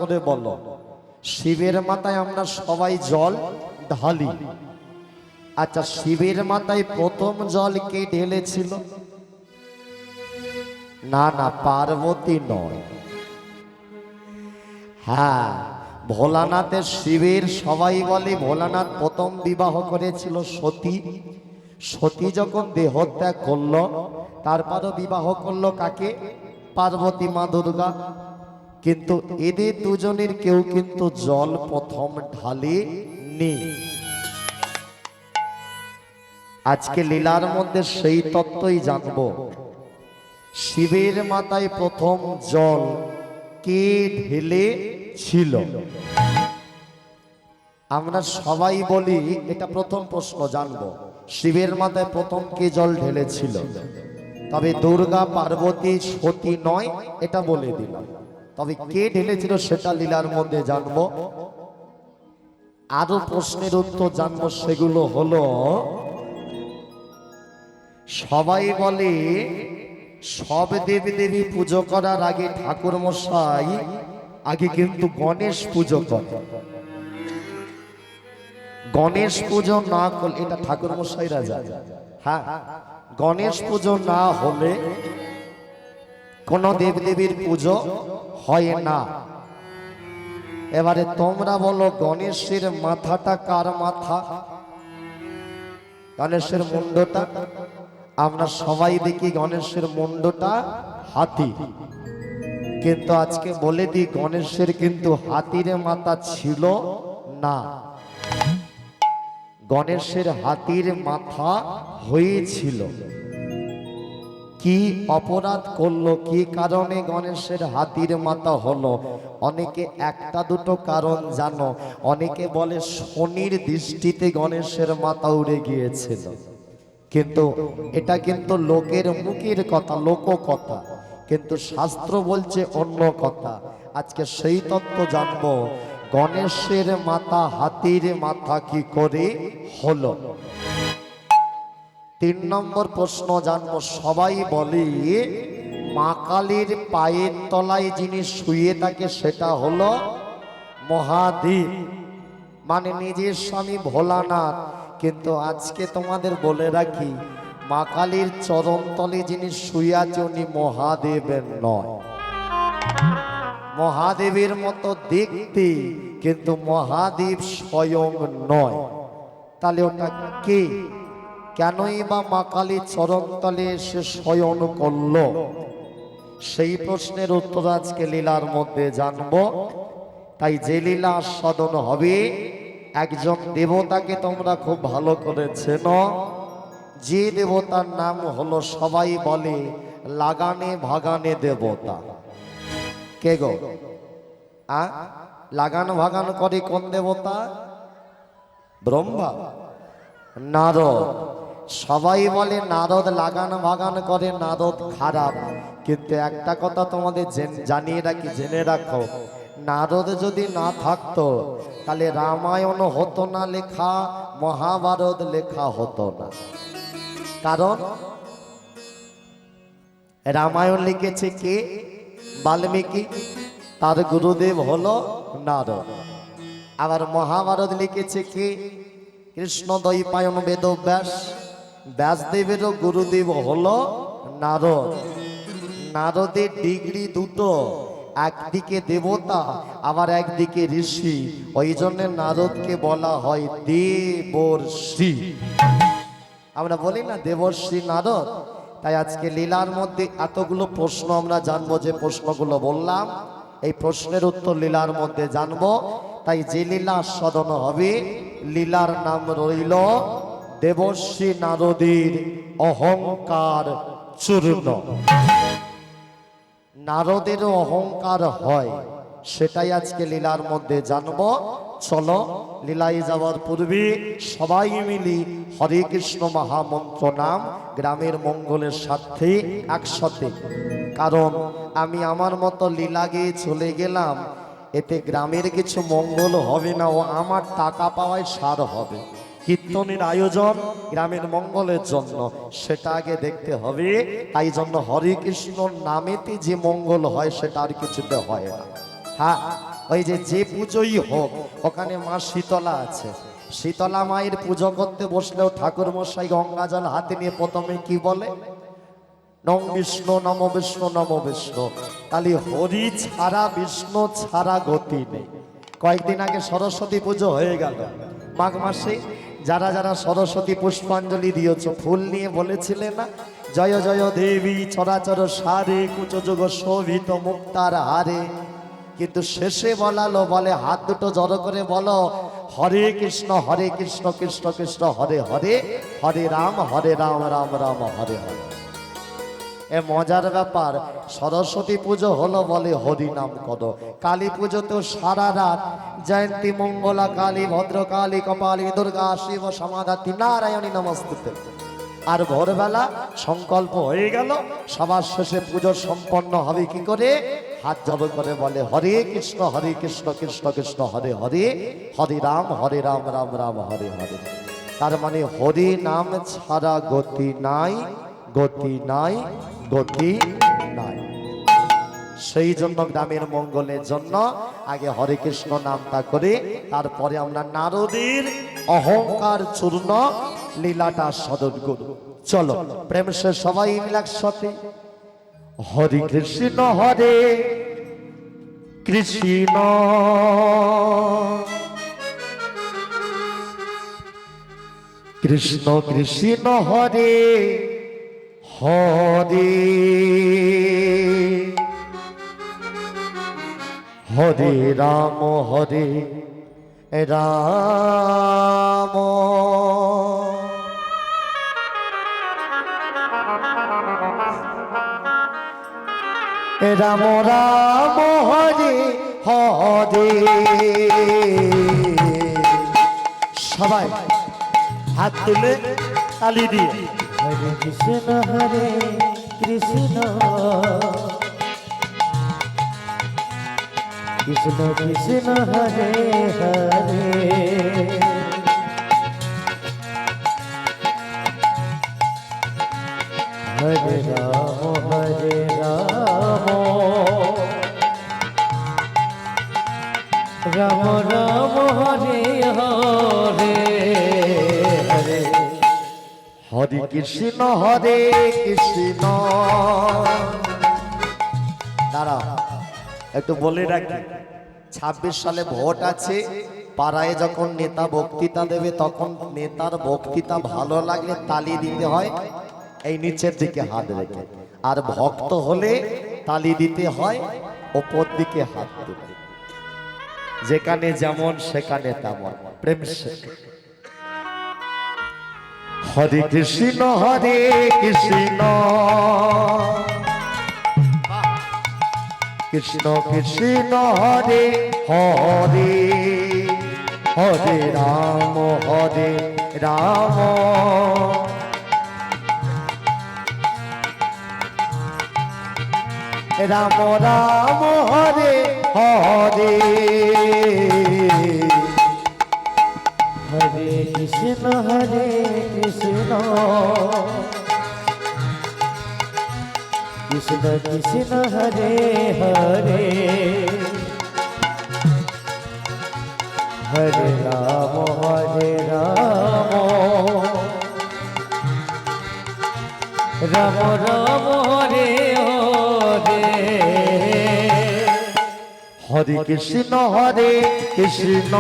করে বলো, শিবের মাথায় আমরা সবাই জল ঢালি। আচ্ছা, শিবের মাথায় প্রথম জল কে ঢেলেছিল? না না, পার্বতী নয়। হ্যাঁ, ভোলানাথের শিবের সবাই বলে ভোলানাথ প্রথম বিবাহ করেছিল সতী। সতী যখন দেহত্যাগ করলো, তারপরও বিবাহ করলো কাকে? পার্বতী মা দুর্গা। কিন্তু এদের দুজনের কেউ কিন্তু জল প্রথম ঢালেনি। আজকে লীলার মধ্যে সেই তত্ত্বই জানবো। শিবের মাথায় প্রথম জল কে ঢেলেছিল? আমরা সবাই বলি এটা প্রথম প্রশ্ন জানবো, শিবের মাথায় প্রথম কে জল ঢেলেছিল। তবে দুর্গা, পার্বতী, সতী নয়, এটা বলে দিলাম। তবে কে ঢেলেছিল সেটা লীলার মধ্যে জানবো। আরো প্রশ্নের উত্তর জানবো, সেগুলো হলো, সবাই বলে সব দেবী দেবী পুজো করার আগে ঠাকুর মশাই আগে কিন্তু গণেশ পুজো করে। গণেশ পুজো না করলে, এটা ঠাকুর মশাইরা জানে, হ্যাঁ, গণেশ পুজো না হলে কোন দেবদেবীর পুজো হয় না। এবারে তোমরা বলো, গণেশের মাথাটা কার মাথা? গণেশের মুন্ডটা? আমরা সবাই দেখি গণেশের মুন্ডটা হাতি, কিন্তু আজকে বলে দিই গণেশের কিন্তু হাতির মাথা ছিল না। গণেশের হাতির মাথা হয়েছিল। কি অপরাধ করলো, কি কারণে গণেশের হাতির মাথা হলো? অনেকে একটা দুটো কারণ জানো। অনেকে বলে শনির দৃষ্টিতে গণেশের মাথা উড়ে গিয়েছিল, কিন্তু এটা কিন্তু লোকের মুখের কথা, লোককথা, কিন্তু শাস্ত্র বলছে অন্য কথা। আজকে সেই তত্ত্ব জানবো, গণেশের মাথা হাতির মাথা কি করে হলো। 3 নম্বর প্রশ্ন জানবো, সবাই বলে মা কালীর পায়ের তলায় যিনি শুয়ে থাকে সেটা হলো মহাদেব, মানে নিজের স্বামী ভোলানাথ। কিন্তু আজকে তোমাদের বলে রাখি, মা কালীর চরণ তলে যিনি শুয়ে আছে উনি মহাদেবের নয়। মহাদেবের মতো দেখতে, কিন্তু মহাদেব স্বয়ং নয়। তাহলে ওটা কে? কেনই বা মা কালীর চরণ তলে এসে শয়ন করলো? সেই প্রশ্নের উত্তর আজকে লীলার মধ্যে জানবো। তাই যে লীলা আস্বাদন হবে, একজন দেবতাকে তোমরা খুব ভালো করে চেনো। যে দেবতার নাম হলো, সবাই বলে লাগানে ভাগানে দেবতা। কে গো? লাগান ভাগান করে কোন দেবতা? ব্রহ্মা, নারদ। সবাই বলে নারদ লাগান ভাগান করে, নারদ খারাপ। কিন্তু একটা কথা তোমাদের জানিয়ে রাখি, জেনে রাখো, নারদ যদি না থাকতো তাহলে রামায়ণ হতো না লেখা, মহাভারত লেখা হতো না। কারণ রামায়ণ লিখেছে কে? বাল্মীকি, তার গুরুদেব হলো নারদ। আবার মহাভারত লিখেছে কে? কৃষ্ণ দ্বৈপায়ন বেদব্যাস, ব্যাসদেবেরও গুরুদেব হলো নারদ। নারদের ডিগ্রি দুটো, একদিকে দেবতা আবার একদিকে ঋষি। ওই জন্য নারদকে বলা হয় দেবর্ষি। আমরা বলি না দেবর্ষি নারদ। তাই আজকে লীলার মধ্যে এতগুলো প্রশ্ন আমরা জানবো, যে প্রশ্নগুলো বললাম এই প্রশ্নের উত্তর লীলার মধ্যে জানবো। তাই যে লীলা আস্বাদন হবে, লীলার নাম রইল দেবর্ষি নারদের অহংকার চূর্ণ। নারদেরও অহংকার হয়, সেটাই আজকে লীলার মধ্যে জানবো। চলো, লীলায় যাওয়ার পূর্বে সবাই মিলি হরে কৃষ্ণ মহামন্ত্র নাম গ্রামের মঙ্গলের স্বার্থে একসাথে। কারণ আমি আমার মতো লীলা গিয়ে চলে গেলাম, এতে গ্রামের কিছু মঙ্গল হবে না, ও আমার টাকা পাওয়ায় সার হবে। কীর্তনের আয়োজন গ্রামের মঙ্গলের জন্য, সেটা আগে দেখতে হবে। তাই জন্য হরে কৃষ্ণ নামেতে যে মঙ্গল হয় সেটা আর কিছুতে হয় না। হ্যাঁ, ওই যে পুজোই হোক, ওখানে মা শীতলা আছে, শীতলা মায়ের পুজো করতে বসলেও ঠাকুর মশাই গঙ্গা জল হাতে নিয়ে প্রথমে কি বলে? নম বিষ্ণু নম বিষ্ণু নম বিষ্ণু। তাহলে হরি ছাড়া বিষ্ণু ছাড়া গতি নেই। কয়েকদিন আগে সরস্বতী পুজো হয়ে গেল, মাঘ মাসে যারা যারা সরস্বতী পুষ্পাঞ্জলি দিয়েছ, ফুল নিয়ে বলেছিলে না, জয় জয় দেবী চরাচর সারে কুচযুগ শোভিত মুক্তার হারে। কিন্তু শেষে বলালো, বলে হাত দুটো জড়ো করে বলো, হরে কৃষ্ণ কৃষ্ণ কৃষ্ণ হরে হরে, হরে রাম রাম রাম হরে হরে। এ মজার ব্যাপার, সরস্বতী পুজো হলো বলে হরি নাম করো। কালী পুজোতেও সারা রাত জয়ন্তী মঙ্গলা কালী ভদ্রকালী কপালী দুর্গা শিব সমাধাত্রী নারায়ণী নমস্তুতে। আর ভোরবেলা সংকল্প হয়ে গেল, সবার শেষে পুজো সম্পন্ন হবে কি করে? হাত জড়ো করে বলে হরে কৃষ্ণ কৃষ্ণ কৃষ্ণ হরে হরে, হরে রাম রাম রাম হরে হরে। তার মানে হরি নাম ছাড়া গতি নাই, গতি নাই, গতি নাই। সেই জন্য গ্রামের মঙ্গলের জন্য আগে হরে কৃষ্ণ নামটা করে, তারপরে আমরা নারদের অহংকার চূর্ণ লীলাটা সদন করব। চলো প্রেম সে সবাই মিলাক সাথে হরে কৃষ্ণ কৃষ্ণ কৃষ্ণ কৃষ্ণ হরে হরে হরে রাম রাম রাম রাম হরে হরে। সবাই হাত তুলে তালি দিয়ে হরে কৃষ্ণ কৃষ্ণ কৃষ্ণ কৃষ্ণ হরে হরে হরে রাম রাম রাম হরে হরে হরে হরে কৃষ্ণ কৃষ্ণ। দাঁড়া একটু বলে রাখি, 26 সালে ভোট আছে, পাড়ায় যখন নেতা বক্তৃতা দেবে তখন নেতার বক্তৃতা ভালো লাগলে তালি দিতে হয় এই নিচের দিকে হাত রেখে, আর ভক্ত হলে তালি দিতে হয় ওপর দিকে হাত তুলে। যেখানে যেমন সেখানে তেমন প্রেম শেখ। হরে কৃষ্ণ কৃষ্ণ কৃষ্ণ কৃষ্ণ হরে হরে হরে রাম রাম রাম রাম হরে হরে হরে কৃষ্ণ কৃষ্ণ কৃষ্ণ কৃষ্ণ হরে হরে হরে রাম রাম রাম হরে হরে হরে কৃষ্ণ কৃষ্ণ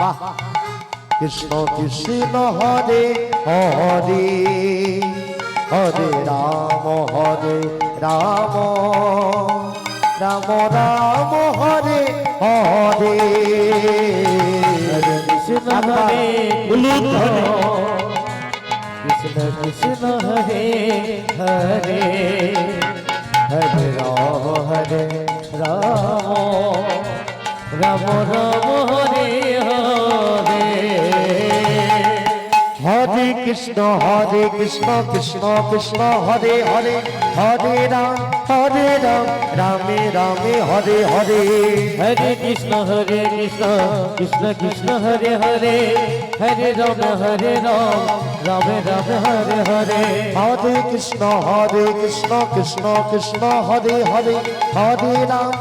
বাহ কৃষ্ণ কৃষ্ণ হরে হরে হরে রাম রাম রাম রাম হরে হরে। কৃষ্ণ কৃষ্ণ কৃষ্ণ হরে হরে হরে রাম রাম হরে হরে হরে কৃষ্ণ কৃষ্ণ কৃষ্ণ হরে হরে রাম রামে রামে হরে হরে হরে কৃষ্ণ কৃষ্ণ কৃষ্ণ হরে হরে রাম রাম রাম হরে হরে হরে কৃষ্ণ কৃষ্ণ কৃষ্ণ হরে হরে রাম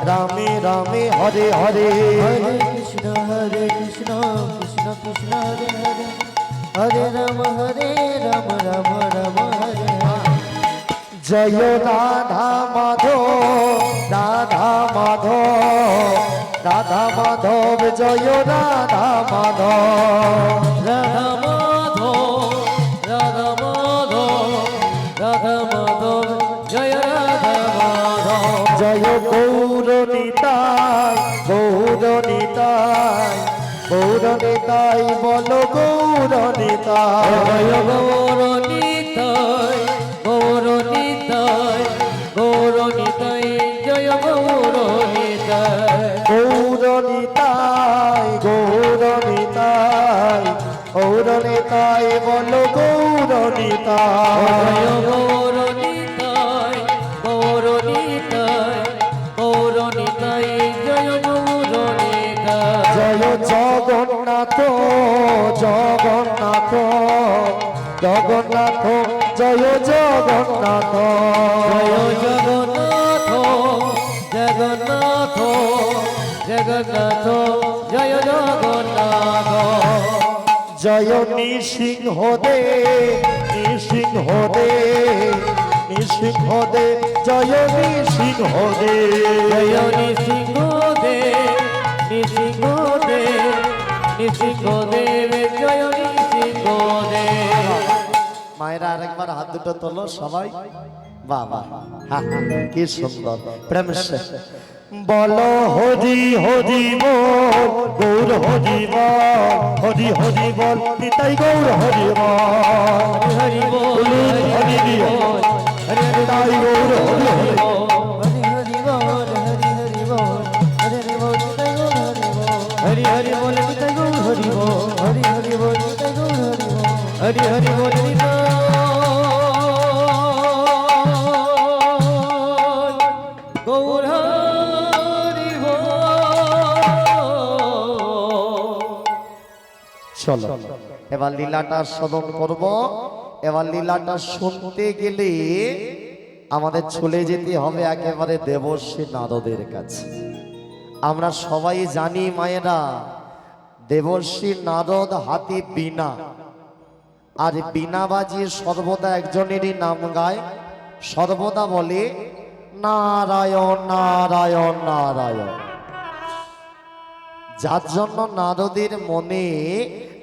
রামে রামে হরে হরে হরে কৃষ্ণ কৃষ্ণ কৃষ্ণ হরে হরে রাম রাম রাম হরে হরে জয় রাধা মাধব রাধা মাধব জয় রাধা মাধব রাধা মাধব জয় রাধা মাধব জয় গৌর নিতাই বল গৌর নিতাই জয় গৌর নিতাই জয় গৌর নিতাই গৌর নিতাই বল গৌর নিতাই জয় গৌর নিতাই জয় গৌর নিতাই জয় জগন্নাথ জগন্নাথ জয় জগন্নাথ জয় জগন্নাথ জয় জগন্নাথ জয় নৃসিংহ দে জয় নৃসিংহ দে জয় নৃসিংহ দেব জয় নৃসিংহ দেব মায়েরা আরেকবার হাত দুটো তোলো সবাই বাবা কি সুন্দর প্রেম সে বলো হরি হরি বল গৌর হরি বল নিতাই গৌর হরি বল হরি বল হরি বল নিতাই গৌর হরি বল হরি হরি বল নিতাই গৌর হরি বল হরি হরি বল নিতাই গৌর হরি বল হরি হরি বল নিতাই গৌর হরি বল চলো এবার লীলাটা স্মরণ করব। এবার লীলাটা শুনতে গেলে আমাদের চলে যেতে হবে একেবারে দেবর্ষী নারদের কাছে। আমরা সবাই জানি মায়েরা, দেবর্ষী নারদ হাতে বীণা, আর বীণা বাজিয়ে সর্বদা একজনেরই নাম গায়, সর্বদা বলে নারায়ণ নারায়ণ নারায়ণ। যার জন্য নারদের মনে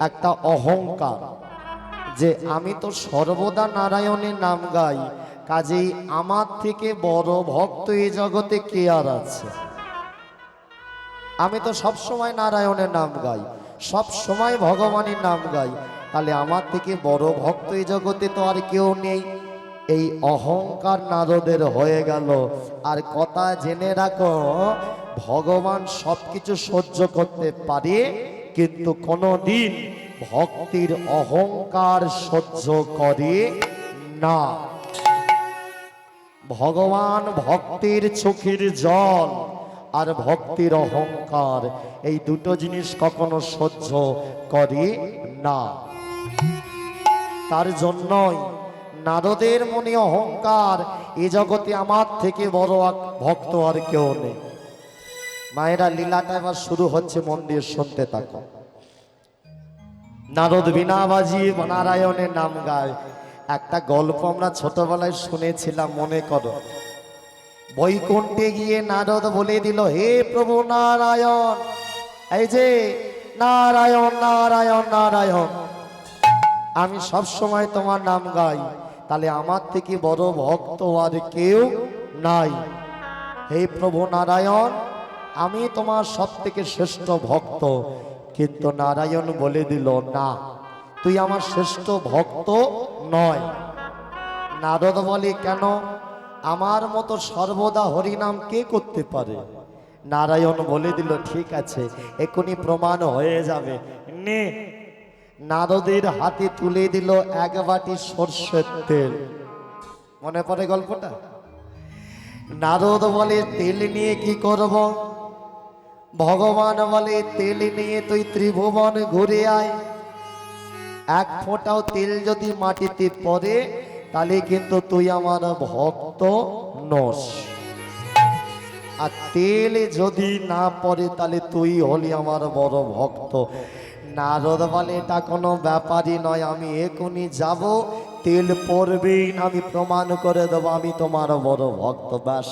একটা অহংকার যে আমি তো সর্বদা নারায়ণের নাম গাই, কাজেই আমার থেকে বড় ভক্ত এই জগতে কে আর আছে? আমি তো সব সময় নারায়ণের নাম গাই, সব সময় ভগবানের নাম গাই, তাহলে আমার থেকে বড় ভক্ত এই জগতে তো আর কেউ নেই। এই অহংকার নারদের হয়ে গেল। আর কথা জেনে রাখো, ভগবান সবকিছু সহ্য করতে পারে, কিন্তু কোনোদিন ভক্তির অহংকার সহ্য করে না। ভগবান ভক্তির চোখের জল আর ভক্তির অহংকার, এই দুটো জিনিস কখনো সহ্য করে না। তার জন্যই নারদের মনে অহংকার, এ জগতে আমার থেকে বড় ভক্ত আর কেউ নেই। মায়েরা, লীলাটা এবার শুরু হচ্ছে, মন দিয়ে শুনতে থাকো। নারদ বীণা বাজিয়ে নারায়ণের নাম গায়। একটা গল্প আমরা ছোটবেলায় শুনেছিলাম, মনে করো। বৈকুণ্ঠে গিয়ে নারদ বলে দিল, হে প্রভু নারায়ণ, এই যে নারায়ণ নারায়ণ নারায়ণ, আমি সব সময় তোমার নাম গাই, তাহলে আমার থেকে বড় ভক্ত আর কেউ নাই। হে প্রভু নারায়ণ, আমি তোমার সব থেকে শ্রেষ্ঠ ভক্ত। কিন্তু নারায়ণ বলে দিল, না, তুই আমার শ্রেষ্ঠ ভক্ত নয়। নারদ বলে, কেন? আমার মতো সর্বদা হরিনাম কে করতে পারে? নারায়ণ বলে দিল, ঠিক আছে, এখনই প্রমাণ হয়ে যাবে। নে। নারদের হাতে তুলে দিল এক বাটি সর্ষের তেল। মনে পড়ে গল্পটা? নারদ বলে তেল নিয়ে কি করব? ভগবান বলে তেল নিয়ে তুই ত্রিভুবন ঘুরে আয়, এক ফোঁটাও তেল যদি মাটিতে পড়ে তাহলে কিন্তু তুই আমার ভক্ত নস, আর তেল যদি না পড়ে তাহলে তুই হলি আমার বড় ভক্ত। নারদ বলে এটা কোনো ব্যাপারই নয়, আমি এখনই যাব, তেল পড়বেই না, আমি প্রমাণ করে দেবো আমি তোমার বড় ভক্ত। ব্যাস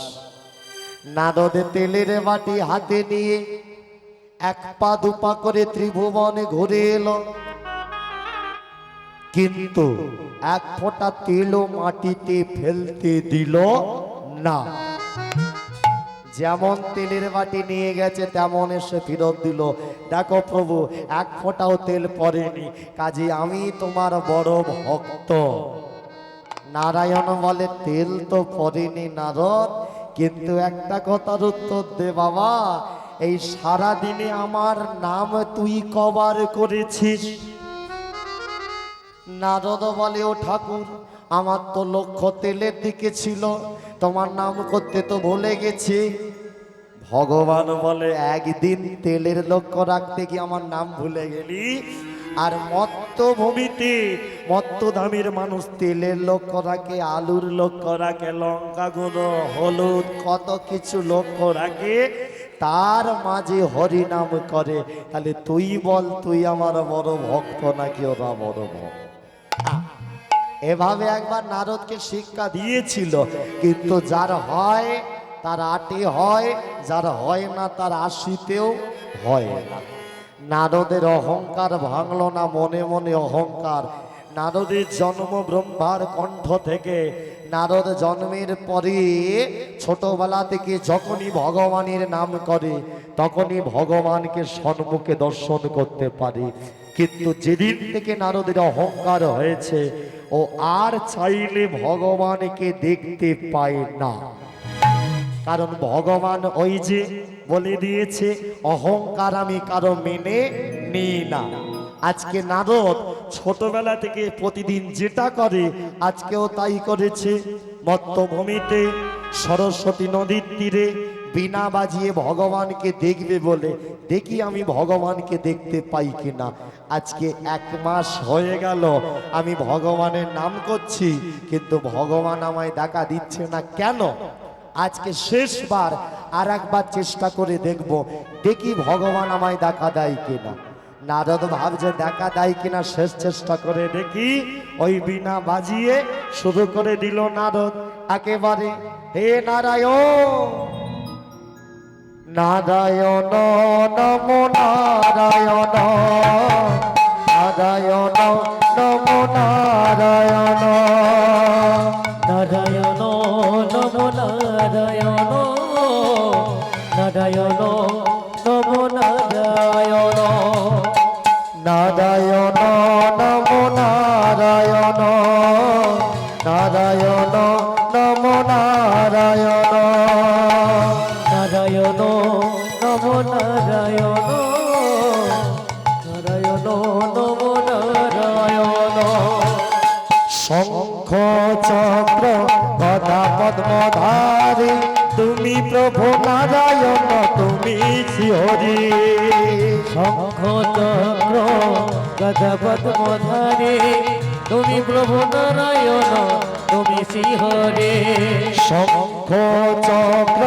নারদে তেলের বাটি হাতে নিয়ে এক পা দুপা করে ত্রিভুবনে ঘুরে এলো, কিন্তু এক ফোঁটা তেলও মাটিতে ফেলতে দিল না। যেমন তেলের বাটি নিয়ে গেছে তেমন এসে ফেরত দিল, দেখো প্রভু এক ফোঁটাও তেল পড়েনি, কাজে আমি তোমার বড় ভক্ত। নারায়ণ বলে তেল তো পড়েনি নারদ, কিন্তু একটা কথার উত্তর দে বাবা, এই সারা দিনে আমার নাম তুই কবার করেছিস? নারদ বলে ও ঠাকুর, আমার তো লক্ষ্য তেলের দিকে ছিল, তোমার নাম করতে তো ভুলে গেছি। ভগবান বলে একদিন তেলের লক্ষ্য রাখতে গিয়ে আমার নাম ভুলে গেলি, আর মত্তভূমিতে মত্তধামের মানুষ তেলের লক্ষ্য রাখে, আলুর লক্ষ্য রাখে, লঙ্কা গুঁড়ো, হলুদ, কত কিছু লক্ষ্য রাখে, তার মাঝে হরি নাম করে। তাহলে তুই বল তুই আমার বড় ভক্ত নাকি ওরা বড় ভক্ত? এভাবে একবার নারদকে শিক্ষা দিয়েছিল, কিন্তু যার হয় তার 8 হয়, যার হয় না তার 80তেও হয় না। নারদের অহংকার ভাঙলো না, মনে মনে অহংকার। নারদের জন্ম ব্রহ্মার কণ্ঠ থেকে। নারদ জন্মের পরে ছোটবেলা থেকে যখনই ভগবানের নাম করে তখনই ভগবানকে সম্মুখে দর্শন করতে পারে, কিন্তু যেদিন থেকে নারদের অহংকার হয়েছে ও আর চাইলে ভগবানকে দেখতে পায় না। কারণ ভগবান ওই যে বলে দিয়েছে অহংকার আমি কারো মেনে নিই না। আজকে নারদ ছোটবেলা থেকে প্রতিদিন যেটা করে আজকেও তাই করেছে। মত্তভূমিতে সরস্বতী নদীর তীরে বিনা বাজিয়ে ভগবানকে দেখবে বলে, দেখি আমি ভগবানকে দেখতে পাই কিনা। আজকে 1 মাস হয়ে গেল আমি ভগবানের নাম করছি, কিন্তু ভগবান আমায় দেখা দিচ্ছে না। কেন? আজকে শেষবার আর একবার চেষ্টা করে দেখব, দেখি ভগবান আমায় দেখা দেয় কিনা। নারদ ভাবছে দেখা দেয় কিনা, শেষ চেষ্টা করে দেখি। ওই বিনা বাজিয়ে শুরু করে দিল নারদ একেবারে, হে নারায়ণ নারায়ণ নমো নারায়ণ, নারায়ণ নমো নারায়ণ, নারায়ণ নমো নারায়ণ, নারায়ণ নমো নারায়ণ, নারায়ণ নমো নারায়ণ, নারায়ণ নমো নারায়ণ, নারায়ণ নমো নারায়ণ, নারায়ণ নমো নারায়ণ। শঙ্খ চক্র গদা পদ্মধারী তুমি প্রভু নারায়ণ, তুমি শ্রীহরি। শঙ্খ চক্র গদা পদ্মধারী তুমি প্রভু নারায়ণ, তুমি শ্রীহরি। শঙ্খ চক্র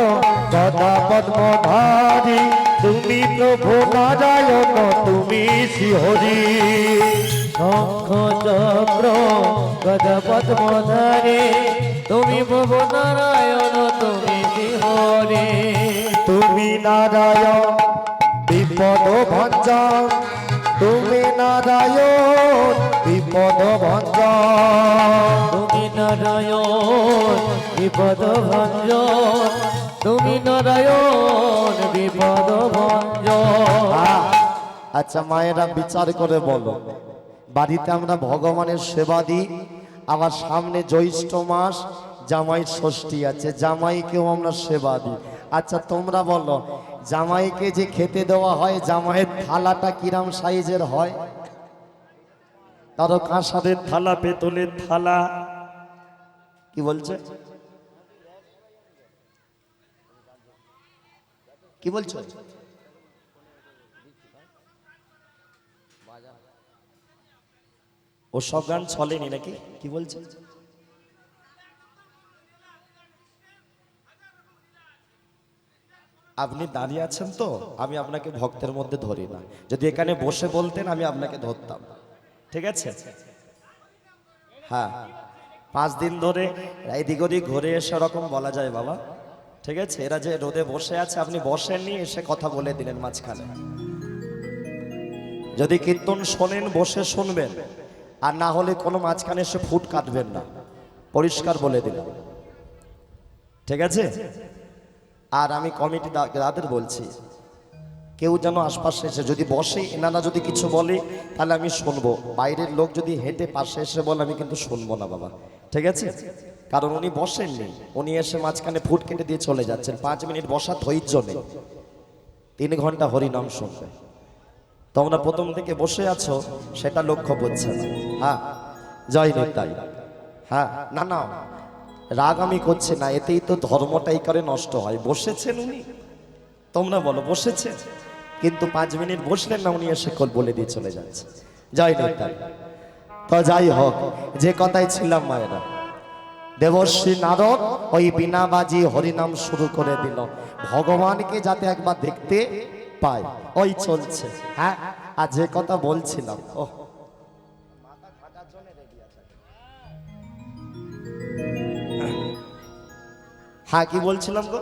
গদা পদ্মধারী তুমি প্রভু নারায়ণ, তুমি শ্রীহরি। শঙ্খ চক্র গদা পদ্মধারী তুমি প্রভু নারায়ণ, তুমি শ্রীহরি। তুমি নারায়ণ বিপদ ভঞ্জন, তুমি নারায়ণ বিপদ ভঞ্জন, তুমি নারায়ণ বিপদ ভঞ্জন, তুমি নারায়ণ বিপদ ভঞ্জন। আচ্ছা মায়েরা বিচার করে বলো, বাড়িতে আমরা ভগবানের সেবা দিই, আবার সামনে জ্যৈষ্ঠ মাস জামাই ষষ্ঠী আছে, জামাইকেও আমরা সেবা দিই। আচ্ছা তোমরা বলো, জামাইকে যে খেতে দেওয়া হয় জামাইয়ের থালাটা কিরাম সাইজের হয়? কারো কাঁসারের থালা, পেতলের থালা। কি বলছে? কি বলছো? ও সব গান চলেনি নাকি? কি বলছে? আপনি দাঁড়িয়ে আছেন তো, আমি আপনাকে ভক্তের মধ্যে ধরি না। যদি এখানে বসে বলতেন আমি আপনাকে ধরতাম, ঠিক আছে? হ্যাঁ, 5 দিন ধরে এদিক ওদিক ঘুরে এসে ওরকম বলা যায় বাবা, ঠিক আছে? এরা যে রোদে বসে আছে, আপনি বসেননি, এসে কথা বলে দিলেন মাঝখানে। যদি কীর্তন শোনেন বসে শুনবেন, আর না হলে কোনো মাঝখানে এসে ফুট কাটবেন না, পরিষ্কার বলে দিলাম, ঠিক আছে? আর আমি কমিটি দাদের বলছি, কেউ যেন আশপাশে এসে যদি বসে, এনারা যদি কিছু বলে তাহলে আমি শুনবো। বাইরের লোক যদি হেঁটে পাশে এসে বলে আমি কিন্তু শুনবো না বাবা, ঠিক আছে? কারণ উনি বসেননি, উনি এসে মাঝখানে ফুট কেটে দিয়ে চলে যাচ্ছেন। 5 মিনিট বসা ধৈর্য নেই, 3 ঘন্টা হরিনাম শুনবে। তোমরা প্রথম থেকে বসে আছো সেটা লক্ষ্য করছে না। হ্যাঁ, জয় নিতাই। হ্যাঁ, না না, রাগ আমি করছি না, এতেই তো ধর্মটাই করে নষ্ট হয়। বসেছেন উনি, তোমরা বলো বসেছেন, কিন্তু 5 মিনিট বসলেন না, উনি এসে বলে দিয়ে চলে যাচ্ছে। জয় নিতাই। তো যাই হোক, যে কথাই ছিলাম মায়েরা, দেবশ্রী নারদ ওই বিনা বাজি হরিনাম শুরু করে দিল, ভগবানকে যাতে একবার দেখতে পায়, ওই চলছে। হ্যাঁ, আর যে কথা বলছিলাম, ও হ্যাঁ, কি বলছিলাম গো?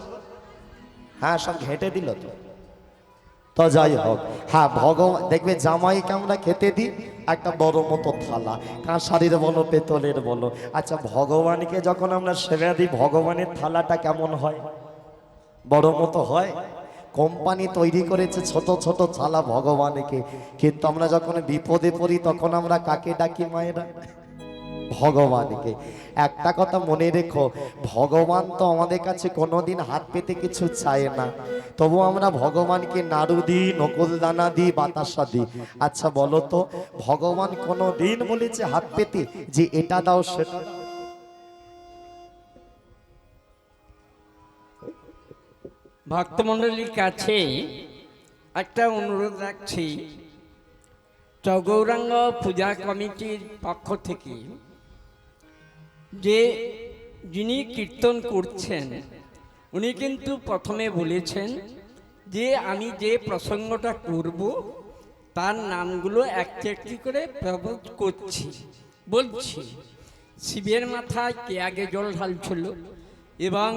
হ্যাঁ, সব ঘেঁটে দিল তো। তো যাই হোক, হ্যাঁ, ভগবান দেখবে জামাইকে আমরা খেতে দিই একটা বড় মতো থালা, কাঁসারের বলো পেতলের বলো। আচ্ছা, ভগবানকে যখন আমরা সেবা দিই, ভগবানের থালাটা কেমন হয়? বড় মতো হয়। কোম্পানি তৈরি করেছে ছোট ছোট থালা ভগবানকে, কিন্তু আমরা যখন বিপদে পড়ি তখন আমরা কাকে ডাকি মায়েরা? ভগবানকে। একটা কথা মনে রেখো, ভগবান তো আমাদের কাছে কোনোদিন হাত পেতে কিছু চায় না, তবু আমরা ভগবানকে নাড়ু দিই, নকুল দানা দিই, বাতাসা দিই। আচ্ছা বলো তো, ভগবান কোনো দিন বলেছে হাত পেতে যে এটা দাও সেটা দাও? ভক্তমণ্ডলীর কাছে একটা অনুরোধ রাখছি, গৌরাঙ্গ পূজা কমিটির পক্ষ থেকে যে যিনি কীর্তন করছেন উনি কিন্তু প্রথমে বলেছেন যে আমি যে প্রসঙ্গটা করব তার নামগুলো একটি একটি করে প্রবোধ করছি, বলছি। শিবের মাথায় কে আগে জল ঢালছিল এবং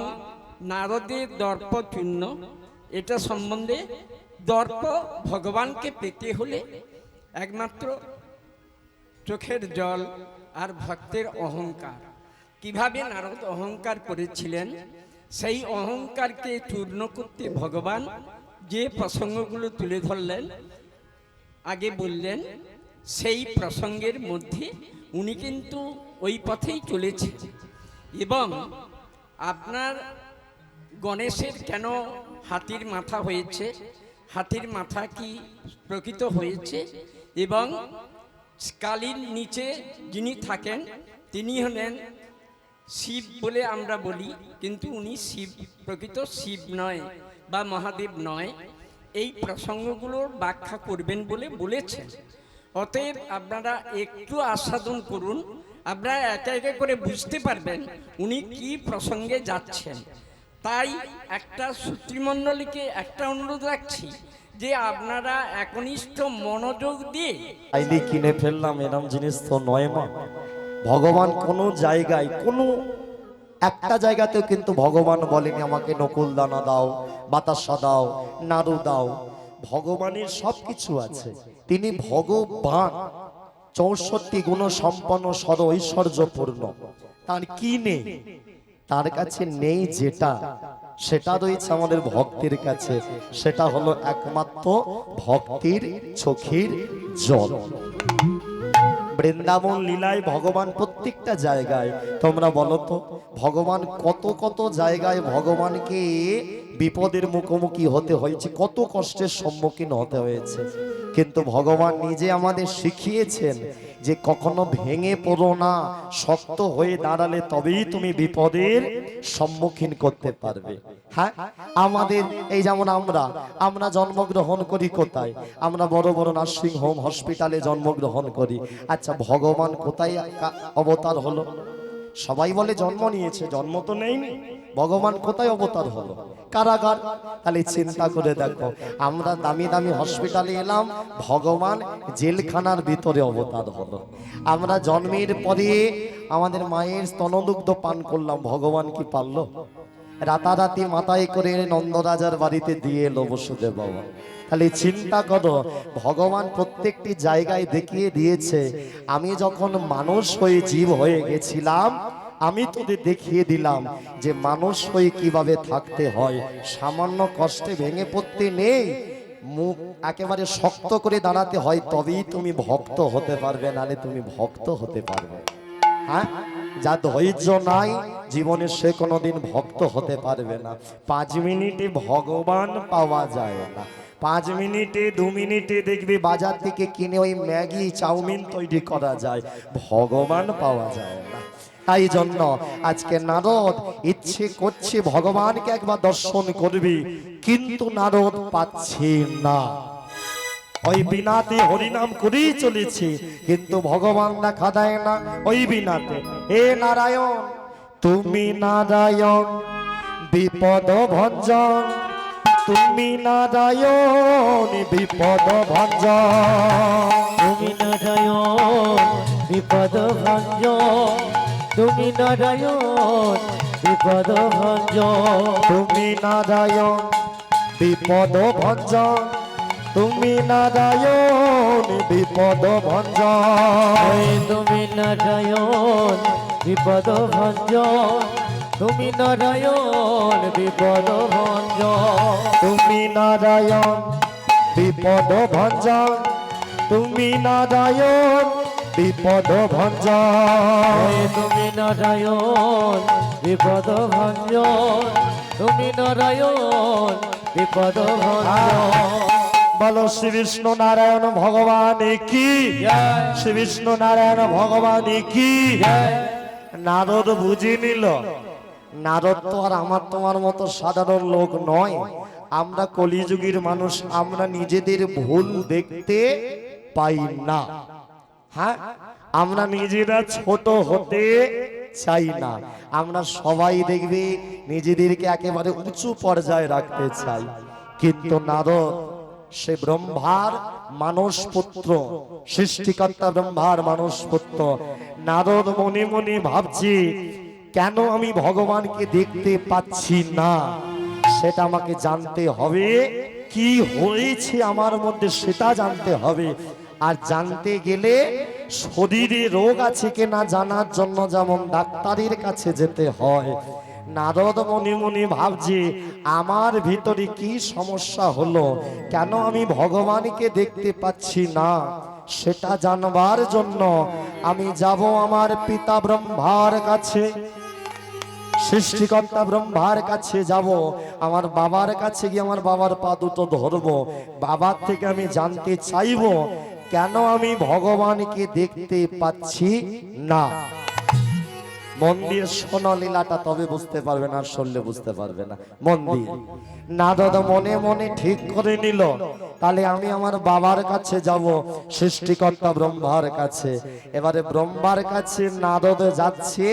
নারদের দর্প চূর্ণ, এটা সম্বন্ধে দর্প ভগবানকে পেতে হলে একমাত্র চোখের জল আর ভক্তের অহংকার। কিভাবে নারদ অহংকার করেছিলেন, সেই অহংকারকে চূর্ণ করতে ভগবান যে প্রসঙ্গগুলো তুলে ধরলেন, আগে বললেন, সেই প্রসঙ্গের মধ্যে উনি কিন্তু ওই পথেই চলেছেন। এবং আপনার গণেশের কেন হাতির মাথা হয়েছে, হাতির মাথা কি প্রকৃত হয়েছে, এবং কালীর নিচে যিনি থাকেন তিনি হলেন শিব বলে আমরা বলি, কিন্তু উনি শিব, প্রকৃত শিব নয় বা মহাদেব নয়। এই প্রসঙ্গগুলোর ব্যাখ্যা করবেন বলে বলেছেন। অতএব আপনারা একটু আস্বাদন করুন, আপনারা একে একে করে বুঝতে পারবেন উনি কি প্রসঙ্গে যাচ্ছেন। তাই একটা শ্রোতৃমণ্ডলীকে একটা অনুরোধ রাখছি যে আপনারা একনিষ্ঠ মনোযোগ দিয়ে। আইলি কিনে ফেললাম, এরম জিনিস তো নয় মা। ভগবান কোনো জায়গায়, কোনো একটা জায়গাতেও কিন্তু ভগবান বলেনি আমাকে নকুল দানা দাও, বাতাসা দাও, নাড়ু দাও। ভগবানের সব কিছু আছে, তিনি ভগবান, 64 গুণ সম্পন্ন, সর ঐশ্বর্যপূর্ণ। তার কি নেই? তার কাছে নেই যেটা, সেটা রয়েছে আমাদের ভক্তের কাছে, সেটা হলো একমাত্র ভক্তির চোখের জল। বৃন্দাবন লীলায় ভগবান প্রত্যেকটা জায়গায়, তোমরা বলো তো, ভগবান কত কত জায়গায় ভগবানকে বিপদের মুখোমুখি হতে হয়েছে, কত কষ্টের সম্মুখীন হতে হয়েছে, কিন্তু ভগবান নিজে আমাদের শিখিয়েছেন যে কখনো ভেঙে পড়ো না, শক্ত হয়ে দাঁড়ালে তবেই তুমি বিপদের সম্মুখীন করতে পারবে। হ্যাঁ, আমাদের এই যেমন আমরা জন্মগ্রহণ করি কোথায়? আমরা বড় বড় নার্সিং হোম হসপিটালে জন্মগ্রহণ করি। আচ্ছা, ভগবান কোথায় অবতার হলো? সবাই বলে জন্ম নিয়েছে, জন্ম তো নেয়নি। ভগবান কোথায় অবতার হলো? কারাগার। তাহলে চিন্তা করে দেখো, আমরা দামি দামি হসপিটালে এলাম, ভগবান জেলখানার ভিতরে অবতার হলো। আমরা জন্মের পরে আমাদের মায়ের স্তনদুগ্ধ পান করলাম, ভগবান কি পারলো? রাতারাতি মাথায় করে নন্দরাজার বাড়িতে দিয়ে এলো বসুদেব বাবা। তাহলে চিন্তা করো, ভগবান প্রত্যেকটি জায়গায় দেখিয়ে দিয়েছে। আমি যখন মানুষ হয়ে জীব হয়ে গেছিলাম, আমি তোদের দেখিয়ে দিলাম যে মানুষ হয়ে কিভাবে থাকতে হয়। সামান্য কষ্টে ভেঙে পড়তে নেই, মুখ একেবারে শক্ত করে দাঁড়াতে হয়, তবেই তুমি ভক্ত হতে পারবে, নালে তুমি ভক্ত হতে পারবে। হ্যাঁ, যা ধৈর্য নাই জীবনে সে কোনোদিন ভক্ত হতে পারবে না। 5 মিনিটে ভগবান পাওয়া যায় না। 5 মিনিটে 2 মিনিটে দেখবি বাজার থেকে কিনে ওই ম্যাগি চাউমিন তৈরি করা যায়, ভগবান পাওয়া যায় না। তাই জন্য আজকে নারদ ইচ্ছে করছে ভগবানকে একবার দর্শন করবি, কিন্তু নারদ পাচ্ছে না। ওই বিনাতে হরিনাম করেই চলেছে, কিন্তু ভগবান দেখা দেয় না ওই বিনাতে। হে নারায়ণ, তুমি নারায়ণ বিপদ ভঞ্জন, তুমি নারায়ণ বিপদ ভঞ্জন, তুমি নারায়ণ বিপদ ভঞ্জন, তুমি নারায়ণ বিপদ ভঞ্জন, তুমি নারায়ণ বিপদ ভঞ্জন, তুমি নারায়ণ বিপদ ভঞ্জন, তুমি নারায়ণ বিপদ ভঞ্জন, তুমি নারায়ণ বিপদ ভঞ্জন, তুমি নারায়ণ বিপদ ভঞ্জন, তুমি নারায়ণ বিপদ ভঞ্জন, তুমি নারায়ণ বিপদ ভঞ্জন, তুমি নারায়ণ বিপদ ভঞ্জন। বলো শ্রী বিষ্ণু নারায়ণ ভগবান কি, শ্রী বিষ্ণু নারায়ণ ভগবান কি। নারদ বুঝে নিল, নারদ তো আর আমার তোমার মতো সাধারণ লোক নয়। আমরা কলিযুগের মানুষ, আমরা নিজেদের ভুল দেখতে পাই না। হ্যাঁ, আমরা নিজেরা ছোট হতে চাই না। আমরা সবাই দেখবে নিজেদেরকে একেবারে উঁচু পর্যায়ে রাখতে চাই, কিন্তু নারদ সে ব্রহ্মার মানস পুত্র, সৃষ্টিকর্তা ব্রহ্মার মানস পুত্র। নারদ মনে মনে ভাবছে, কেন আমি ভগবানকে দেখতে পাচ্ছি না, সেটা আমাকে জানতে হবে। কি হয়েছে আমার মধ্যে সেটা জানতে হবে। আর জানতে গেলে শরীরে রোগ আছে কিনা জানার জন্য যেমন ডাক্তারের কাছে যেতে হয়, নারদ মনে মনে ভাবছে আমার ভিতরে কি সমস্যা হলো, কেন আমি ভগবানকে দেখতে পাচ্ছি না, সেটা জানবার জন্য আমি যাব আমার পিতা ব্রহ্মার কাছে, সৃষ্টিকর্তা ব্রহ্মার কাছে যাব। আমার বাবার কাছে গিয়ে আমার বাবার পা দুটো ধরবো, বাবার থেকে আমি জানতে চাইবো কেন আমি ভগবানকে দেখতে পাচ্ছি না। মন্দির শোনো লীলাটা, তবে বুঝতে পারবে না, শুনলে বুঝতে পারবে না। মন্দির নারদ মনে মনে ঠিক করে নিল, তাহলে আমি আমার বাবার কাছে যাব, সৃষ্টিকর্তা ব্রহ্মার কাছে। এবারে ব্রহ্মার কাছে নারদ যাচ্ছে,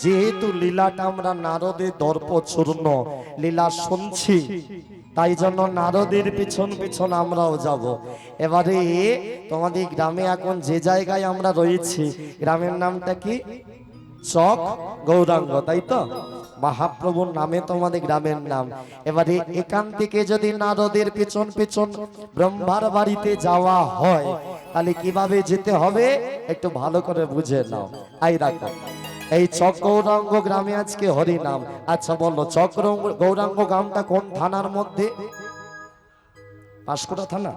যেহেতু লীলাটা আমরা নারদের দর্পচূর্ণ লীলা শুনছি, তাই জন্য নারদের পিছন পিছন আমরাও যাব। এবারে তোমাদের গ্রামে এখন যে জায়গায় আমরা রয়েছি, গ্রামের নামটা কি? চক গৌরাঙ্গ, তাই তো? মহাপ্রভুর নামে তোমাদের গ্রামের নাম। এবারে এখান থেকে যদি নারদের পিছন পিছন ব্রহ্মার বাড়িতে যাওয়া হয়, তাহলে কিভাবে যেতে হবে একটু ভালো করে বুঝে নাও। আই রাখো, এই চক গৌরাঙ্গ গ্রামে আজকে হরি নাম। আচ্ছা বলো, চক গৌরাঙ্গ গ্রামটা কোন থানার মধ্যে? পাঁশকুড়া থানা।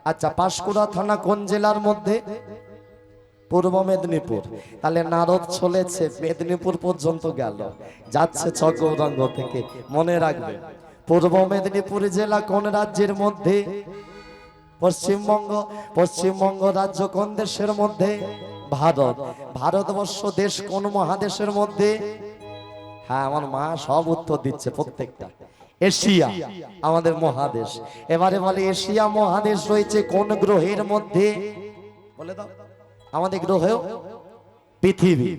আচ্ছা, পাঁশকুড়া থানা কোন জেলার মধ্যে? পূর্ব মেদিনীপুর। তাহলে নারদ চলেছে মেদিনীপুর পর্যন্ত গেল, যাচ্ছে চক গৌরাঙ্গ থেকে। মনে রাখবে, পূর্ব মেদিনীপুর জেলা কোন রাজ্যের মধ্যে? পশ্চিমবঙ্গ। পশ্চিমবঙ্গ রাজ্য কোন দেশের মধ্যে? ভারত। ভারতবর্ষ দেশ কোন মহাদেশের মধ্যে? হ্যাঁ, আমার মা সব উত্তর দিচ্ছে প্রত্যেকটা। এশিয়া আমাদের মহাদেশ। এবারে বলে এশিয়া মহাদেশ রয়েছে কোন গ্রহের মধ্যে? বলে দাও। আমাদের গ্রহ পৃথিবী।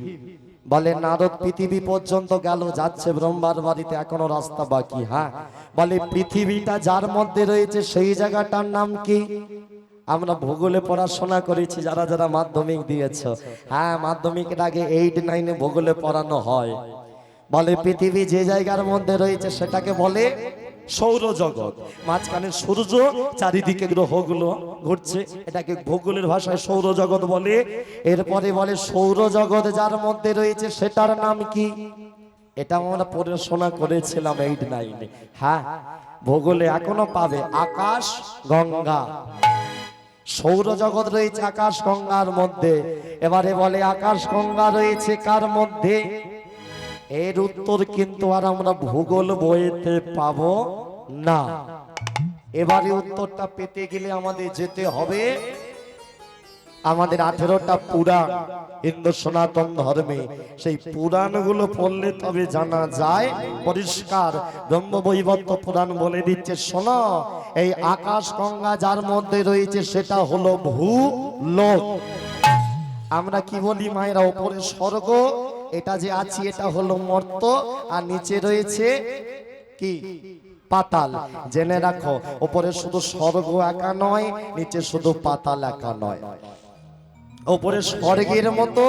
বলে নারদ পৃথিবী পর্যন্ত গেল, যাচ্ছে ব্রহ্মার বাড়িতে, এখনো রাস্তা বাকি। হ্যাঁ, বলে পৃথিবীটা যার মধ্যে রয়েছে সেই জায়গাটার নাম কি? আমরা ভূগোলে পড়াশোনা করেছি, যারা যারা মাধ্যমিক দিয়েছো। হ্যাঁ, মাধ্যমিকের আগে 8, 9 ভূগোলে পড়ানো হয়। বলে পৃথিবী যে জায়গার মধ্যে রয়েছে সেটাকে বলে সৌরজগৎ। মাঝখানে সূর্য, চারিদিকে গ্রহগুলো ঘুরছে, এটাকে ভূগোলের ভাষায় সৌরজগৎ বলে। এরপরে বলে সৌরজগৎ যার মধ্যে রয়েছে সেটার নাম কি? এটা আমরা পড়াশোনা করেছিলাম 8, 9। হ্যাঁ, ভূগোলে এখনো পাবে। আকাশ গঙ্গা। সৌরজগৎ রয়েছে আকাশ গঙ্গার মধ্যে। এবারে বলে আকাশ গঙ্গা রয়েছে কার মধ্যে? এর উত্তর কিন্তু আর আমরা ভূগোল বইতে পাবো না। এবারে উত্তরটা পেতে গেলে আমাদের যেতে হবে আমাদের 18টা পুরাণ হিন্দু সনাতন ধর্মে। সেই পুরাণগুলো পড়লে তবে জানা যায় পরিষ্কার। ব্রহ্মবৈবর্ত পুরাণ বলে দিচ্ছে, শোনো, এই আকাশ গঙ্গা যার মধ্যে রয়েছে সেটা হলো ভূলোক। আমরা কি বলি মায়েরা? উপরে স্বর্গ, এটা যে আছি এটা হলো মর্ত, আর নিচে রয়েছে কি? পাতাল। জেনে রাখো, উপরে শুধু স্বর্গ একা নয়, নিচে শুধু পাতাল একা নয়। উপরে স্বর্গের মতো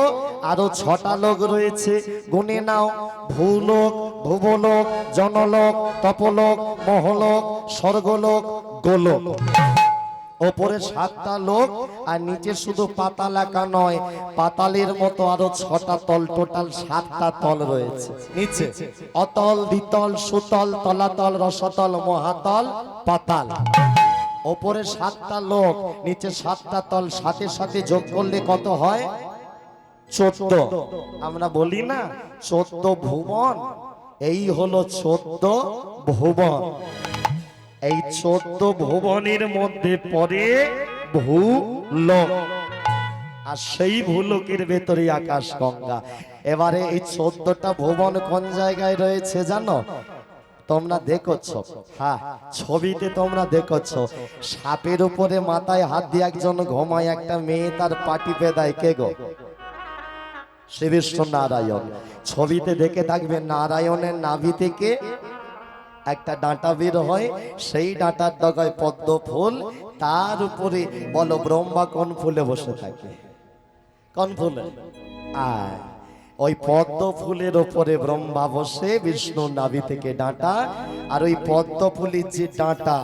আরো 6টা লোক রয়েছে, গুনে নাও। ভূলোক, ভুবলোক, জনলোক, তপলোক, মহলোক, স্বর্গলোক, গোলোক। ওপরে 7টা লোক, আর নিচে শুধু পাতাল একা নয়, পাতালের মতো আরো 6টা তল, টোটাল 7টা তল রয়েছে নিচে। অতল, দ্বিতল, সুতল, তলাতল, রসতল, মহাতল, পাতাল। ওপরে 7টা লোক, নিচে 7টা তল, সাথে সাথে যোগ করলে কত হয়? 14। আমরা বলি না 14 ভুবন, এই হলো 14 ভুবন। এই 14 ভুবনের মধ্যে পড়ে ভূলোক, আর সেই ভূলোকের ভেতরে আকাশ গঙ্গা। এবারে এই 14টা ভুবন কোন জায়গায় রয়েছে জানো? তোমরা দেখছো, হ্যাঁ, ছবিতে তোমরা দেখছো, সাপের উপরে মাথায় হাত দিয়ে একজন ঘুমায়, একটা মেয়ে তার পাটি পেদায়। কে গো? শ্রী বিষ্ণু নারায়ণ। ছবিতে দেখে থাকবে নারায়ণের নাভি থেকে একটা ডাঁটা বের হয়, সেই ডাঁটার ডগায় পদ্ম ফুল, তার উপরে বলো ব্রহ্মা কোন ফুলে বসে থাকে? কোন ফুলে? ওই পদ্ম ফুলের উপরে ব্রহ্মা বসে, বিষ্ণু নাভি থেকে ডাঁটা, আর ওই পদ্ম ফুলের যে ডাঁটা,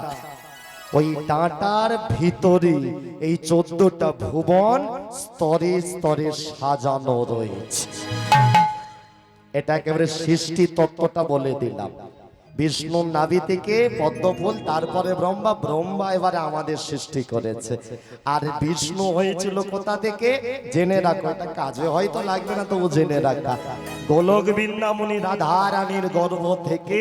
ওই ডাঁটার ভিতরে এই 14টা ভুবন স্তরে স্তরে সাজানো রয়েছে। এটা একেবারে সৃষ্টি তত্ত্বটা বলে দিলাম। বিষ্ণুর নাভি থেকে পদ্মফুল, তারপরে ব্রহ্মা, ব্রহ্মা এবারে আমাদের সৃষ্টি করেছে। আর বিষ্ণু হয়েছিল কোথা থেকে? জেনে রাখো, এটা কাজে হয়তো লাগবে না, তবু জেনে রাখা। গোলক বৃন্দাবনী রাধা রানীর গর্ভ থেকে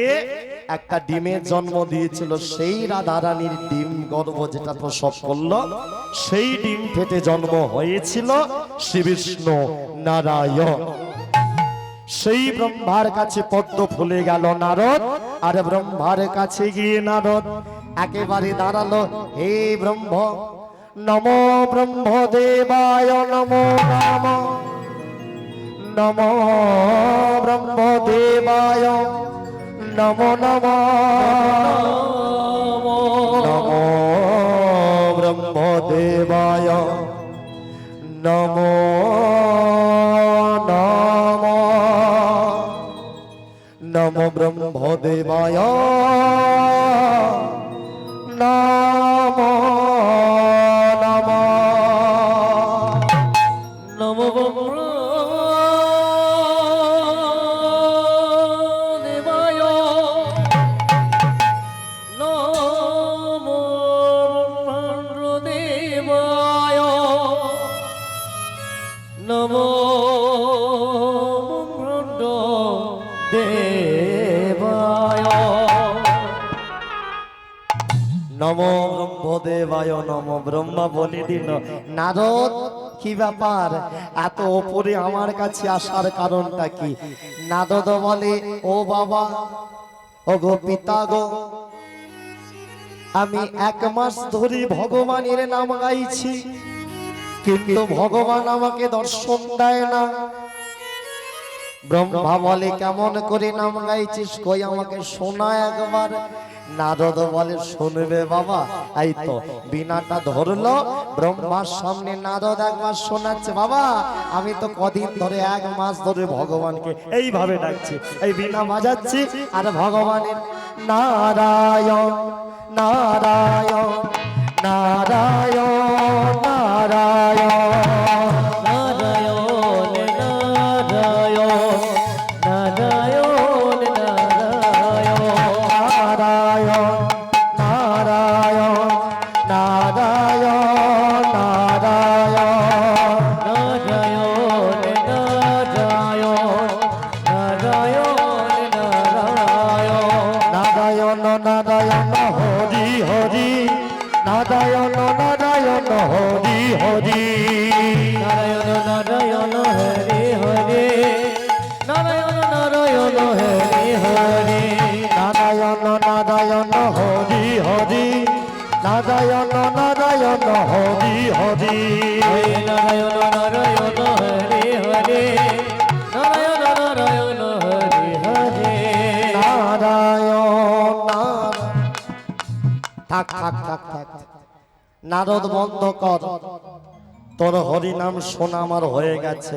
একটা ডিমের জন্ম দিয়েছিল, সেই রাধা রানীর ডিম গর্ভ যেটা প্রসব করলো, সেই ডিম ফেটে জন্ম হয়েছিল শ্রী বিষ্ণু নারায়ণ। সেই ব্রহ্মার কাছে পদ্ম ফুলে গেল নারদ, আর ব্রহ্মার কাছে গিয়ে নারদ একেবারে দাঁড়ালো, হে ব্রহ্ম, নমো ব্রহ্মদেবায়, নমো নম, নমো ব্রহ্মদেবায়, নমো নম, নমো ব্রহ্মদেবায়, নমো নমো ব্রহ্মদেবায়, নমো নমঃ। নমো ব্রহ্মদেবায়, নমো ব্রহ্মদেবায়, নমো ব্রহ্মদেবায়, নম ব্রহ্মদেবায় নম। ব্রহ্মা বলে দিল, নারদ কি ব্যাপার, এত ওপরে আমার কাছে আসার কারণটা কি? নারদ বলে, ও বাবা, ও গো পিতা গো, আমি 1 মাস ধরে ভগবানের নাম গাইছি, কিন্তু ভগবান আমাকে দর্শন দেয় না। ব্রহ্মা বলে, কেমন করে নাম গাইছিস, কই আমাকে শোনা একবার। নারদ বলে, শুনবে বাবা। এই তো বিনাটা ধরলো, ব্রহ্মার সামনে নারদ একবার শোনাচ্ছে। বাবা, আমি তো কদিন ধরে 1 মাস ধরে ভগবানকে এইভাবে ডাকছি, এই বিনা বাজাচ্ছি আর ভগবানের নারায়ণ নারায়ণ নারায়ণ নারায়ণ নারায়ণ নারায়ণ নারায়ণ নারায়ণ নারায়ণ নারায়ণ নারায়ণ নারায়ণ নারায়ণ নারায়ণ হরি হরি নারায়ণ নারায়ণ হরি হরি নারায়ণ নারায়ণ হরে হরে নারায়ণ নারায়ণ হরে হরে নারায়ণ নারায়ণ হরি হরি নারায়ণ নারায়ণ হরি হরি নারায়ণ নারায়ণ হরে হরে নারায়ণ নারায়ণ হরে হরে নারায়ণ থাক থাক থাক থাক, নারদ বন্ধ কর, তোর হরি নাম শোনা আমার হয়ে গেছে।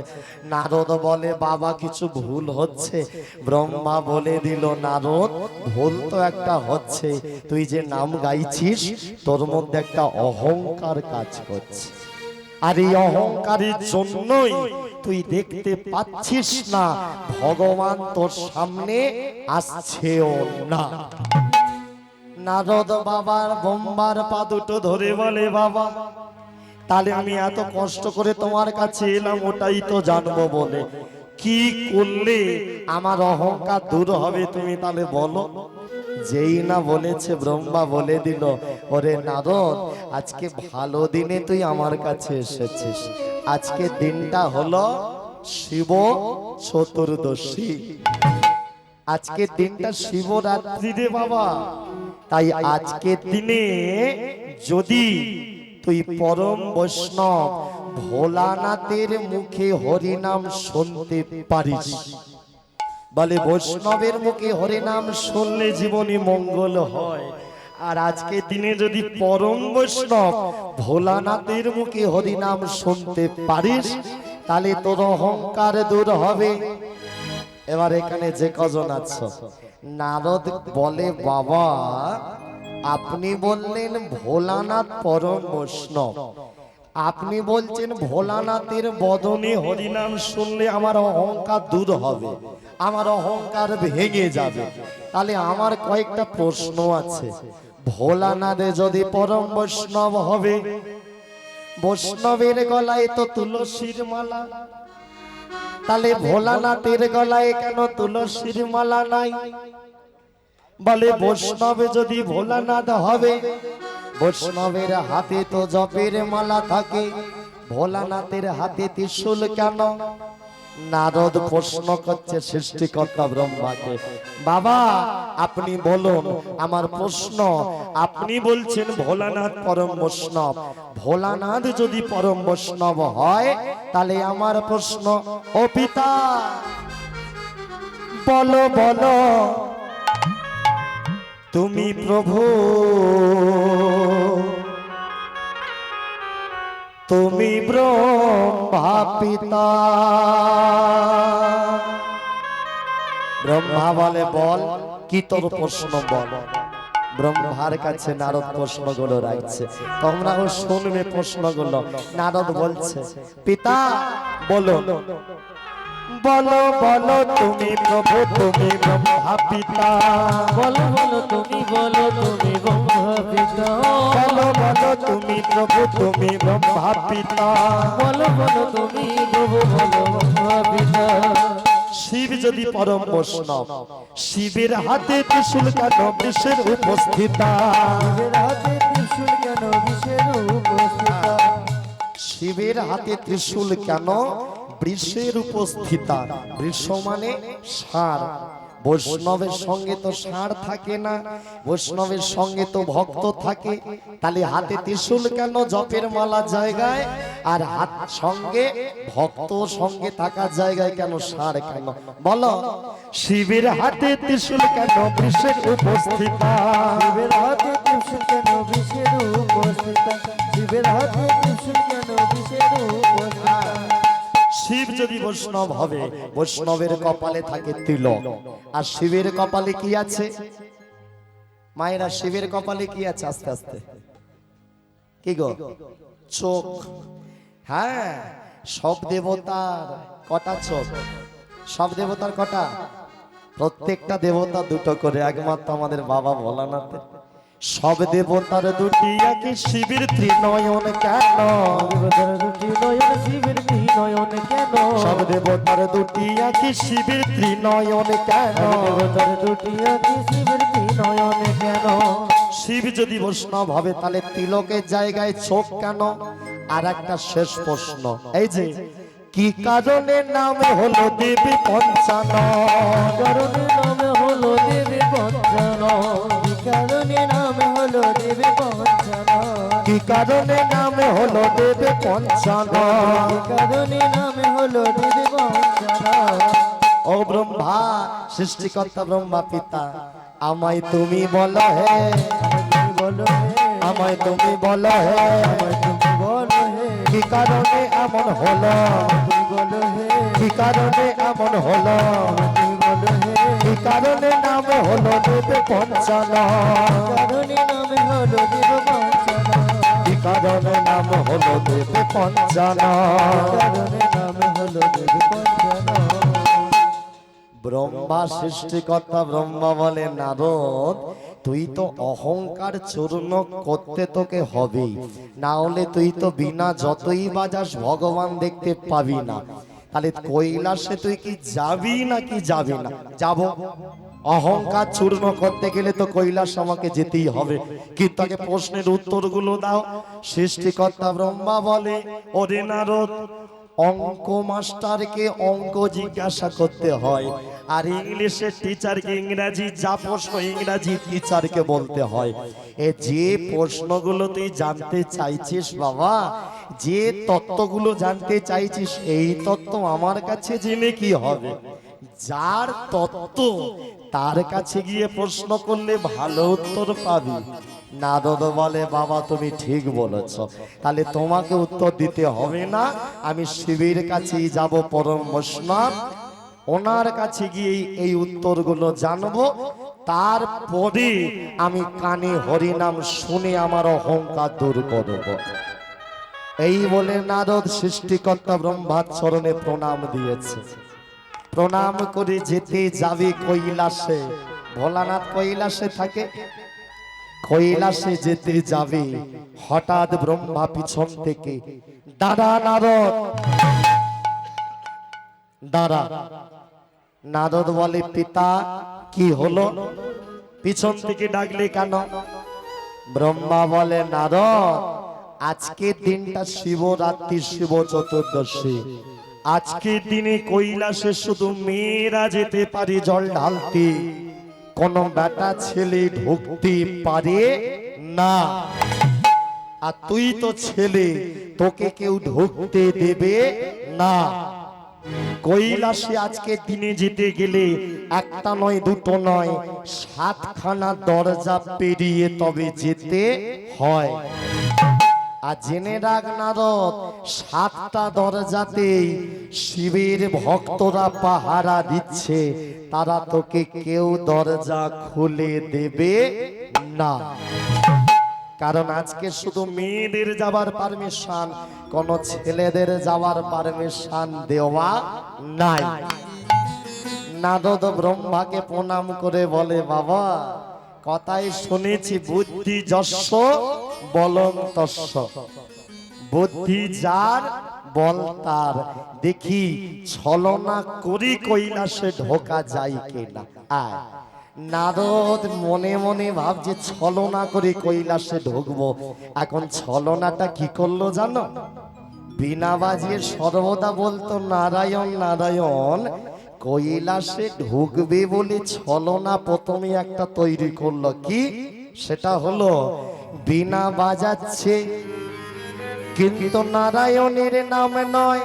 নারদ বলে, বাবা কিছু ভুল হচ্ছে। ব্রহ্মা বলে দিল, নারদ ভুল তো একটা হচ্ছে, তুই যে নাম গাইছিস তোর মধ্যে একটা অহংকার কাজ করছে, আর এই অহংকারের জন্যই তুই দেখতে পাচ্ছিস না ভগবান তোর সামনে আসছেও না। নারদ বাবার ব্রহ্মার পা দুটো ধরে বলে, বাবা তাহলে আমি এত কষ্ট করে তোমার কাছে এলাম ওটাই তো জানবো বলে, কি করলে আমার অহংকার দূর হবে তুমি তাহলে বলো। যেই না বলেছে ব্রহ্মা বলে দিল, ওরে নারদ, আজকে ভালো দিনে তুই আমার কাছে এসেছিস। আজকে দিনটা হলো শিব চতুর্দশী, আজকের দিনটা শিবরাত্রি রে বাবা। তাই আজকের দিনে যদি তুই পরম বৈষ্ণব ভোলানাথের মুখে হরিনাম শুনতে পারিস, বলে বৈষ্ণবের মুখে হরিনাম শুনলে জীবনে মঙ্গল হয়। আর আজকে দিনে যদি পরম বৈষ্ণব ভোলানাথের মুখে হরিনাম শুনতে পারিস, তাহলে তোর অহংকার দূর হবে। এবার এখানে যে কজন আছো, নারদ বলে, বাবা আপনি বললেন ভোলানাথ পরম বৈষ্ণব, আপনি বলছেন ভোলানাথের বদনে হরিনাম শুনলে আমার অহংকার দূর হবে, আমার অহংকার ভেঙে যাবে। তাহলে আমার কয়েকটা প্রশ্ন আছে। ভোলানাথে যদি পরম বৈষ্ণব হবে, বৈষ্ণবের গলায় তো তুলসীর মালা, তাহলে ভোলানাথের গলায় কেন তুলসীর মালা নাই? বলে বৈষ্ণবে যদি ভোলানাথ হবে, বৈষ্ণবের হাতে তো জপের মালা থাকে, ভোলানাথের হাতে ত্রিশূল কেন? নারদ প্রশ্ন করছে সৃষ্টিকর্তা ব্রহ্মাকে, বাবা আপনি বলুন আমার প্রশ্ন। আপনি বলছেন ভোলানাথ পরম বৈষ্ণব, ভোলানাথ যদি পরম বৈষ্ণব হয় তাহলে আমার প্রশ্ন, ও পিতা বলো বলো তুমি প্রভু, তুমি ব্রহ্মা পিতা। ব্রহ্মা বলে, বল কি তোর প্রশ্ন বল। ব্রহ্মার কাছে নারদ প্রশ্নগুলো রাখছে, তোমরাও শুনবে প্রশ্নগুলো। নারদ বলছে, পিতা বলো বলো বলো তুমি প্রভু, তুমি ব্রহ্মা পিতা। বলো বলো তুমি বলো তুমি ব্রহ্মা পিতা। বলো বলো তুমি প্রভু, তুমি ব্রহ্মা পিতা। বলো বলো তুমি প্রভু বলো ব্রহ্মা পিতা। শিব যদি পরম বৈষ্ণব, শিবের হাতে ত্রিশূল কেন বৃষের উপস্থিতা? শিবের হাতে ত্রিশূল কেন বিষের উপস্থিতা? শিবের হাতে ত্রিশূল কেন বৃষের উপস্থিতা? বৃষ মানে ষাঁড়। বৈষ্ণবের সঙ্গে তো ষাঁড় থাকে না, বৈষ্ণবের সঙ্গে তো ভক্ত থাকে। তাহলে হাতে ত্রিশূল কেন জপের মালা জায়গায়, আর হাত সঙ্গে ভক্ত সঙ্গে থাকার জায়গায় কেন ষাঁড় কেন? বলো, শিবের হাতে ত্রিশূল কেন বৃষের উপস্থিতা? শিবের হাতে ত্রিশূল কেন বিষের উপস্থিতা? শিবের হাতে ত্রিশূল কেন বিষের উপস্থিতা? শিব যদি বৈষ্ণব হবে, বৈষ্ণবের কপালে থাকে তিলক। আর শিবের কপালে কি আছে মায়েরা? শিবের কপালে কি আছে? আস্তে আস্তে কি গো? চোখ। হ্যাঁ, সব দেবতার কটা চোখ? সব দেবতার কটা? প্রত্যেকটা দেবতা দুটো করে, একমাত্র আমাদের বাবা ভোলানাথের। সব দেবতার দুটি, একই শিবের ত্রিনয়ন কেন? দেবতার দুটি নয়ন শিবের ত্রিনয়ন কেন? সব দেবতার দুটি, একই শিবের ত্রিনয়ন কেন? দেবতার দুটি একই শিবের ত্রিনয়ন কেন? শিব যদি বৈষ্ণব হবে, তাহলে তিলকের জায়গায় চোখ কেন? আর একটা শেষ প্রশ্ন, এই যে কি কারণে নামে হলো দেবী পঞ্চানন? কারণে নামে হলো দেবী পঞ্চানন। কারণে নামে হলো দেবী পঞ্চানন। কি কারণে নামে হলো দেবী পঞ্চানন? কারণে নামে হলো দেবী পঞ্চানন। ও ব্রহ্মা, সৃষ্টিকর্তা ব্রহ্মা পিতা, আমায় তুমি বলো হে, তুমি বলো হে, আমায় তুমি বলো হে, আমায় তুমি বলো হে, কি কারণে এমন হলো? তুমি বলো হে, কি কারণে এমন হলো? তুমি বলো হে, কি কারণে নামে হলো দেবী পঞ্চানন? কারণে নামে হলো দেব পঞ্চানন। কি কারণে নাম হলো দেবী পঞ্চানন? কারণে নামে হলো দেব পঞ্চানন। ব্রহ্মা সৃষ্টিকর্তা ব্রহ্মা বলে, নারদ তুই তো অহংকার চূর্ণ করতে তোকে হবেই, না হলে তুই তো বিনা যতই বাজাস ভগবান দেখতে পাবি না। তাহলে কৈলাসে তুই কি যাবি নাকি যাবি না? যাব। অহংকার চূর্ণ করতে গেলে তো কৈলাস আমাকে যেতেই হবে, কিন্তু আগে প্রশ্নের উত্তরগুলো দাও। সৃষ্টিকর্তা ব্রহ্মা বলে, ওরে নারদ, অঙ্ক মাস্টারকে অঙ্ক জিজ্ঞাসা করতে হয়, আর ইংলিশের টিচারকে ইংরাজি, যা প্রশ্ন ইংরাজি টিচারকে বলতে হয়। এ যে প্রশ্নগুলো তুই জানতে চাইছিস বাবা, যে তত্ত্বগুলো জানতে চাইছিস, এই তত্ত্ব আমার কাছে জেনে কি হবে? যার তত্ত্ব তার কাছে গিয়ে প্রশ্ন করলে ভালো উত্তর পাবি। নারদ বলে, বাবা তুমি ঠিক বলেছ, তাহলে তোমাকে উত্তর দিতে হবে না, আমি শিবের কাছেই যাব পরম বৈষ্ণব, ওনার কাছে গিয়ে এই উত্তরগুলো জানবো, তারপরে আমি কানে হরিনাম শুনে আমার অহংকার দূর করব। এই বলে নারদ সৃষ্টিকর্তা ব্রহ্মার চরণে প্রণাম দিয়েছে। প্রণাম করে যেতে যাবে কৈলাসে। ভোলানাথ কৈলাসে থাকে। কৈলাসে যেতে যাবে, হঠাৎ ব্রহ্মা পিছন থেকে, দাঁড়া নারদ, দাঁড়া। নারদ বলে, পিতা কি হলো? পিছন থেকে ডাকলে কেন? ব্রহ্মা বলে, নারদ আজকের দিনটা শিবরাত্রি, শিব চতুর্দশী। আজকের দিনে কৈলাসে শুধু মেয়েরা যেতে পারে জল ঢালতে, কোন বেটা ছেলে ঢুকতে পারে না। আর তুই তো ছেলে, তোকে কেউ ঢুকতে দেবে না। কৈলাসে আজকের দিনে যেতে গেলে একটা নয়, দুটো নয়, 7খানা দরজা পেরিয়ে তবে যেতে হয়। আর জেনে রাখ নারদ, 7টা দরজাতেই শিবের ভক্তরা পাহারা দিচ্ছে, তারা তোকে কেউ দরজা খুলে দেবে না। কারণ আজকে শুধু মেয়েদের যাওয়ার পারমিশন, কোন ছেলেদের যাওয়ার পারমিশন দেওয়া নাই। নারদ ব্রহ্মাকে প্রণাম করে বলে, বাবা কথাই শুনেছি, বুদ্ধি যস্য বলং তস্য। বুদ্ধি যার বল তার দেখি ছলনা করি কৈলাসে ঢোকা যায় কিনা। আয় নারদ মনে মনে ভাবছে ছলনা করে কৈলাসে ঢুকবো। এখন ছলনাটা কি করলো জানো? বিনা বাজিয়ে সর্বদা বলতো নারায়ণ নারায়ণ। কৈলাসে ঢুকবে বলে ছলনা প্রথমে একটা তৈরি করলো। কি সেটা হলো বিনা বাজাচ্ছে কিন্তু নারায়ণের নাম নয়,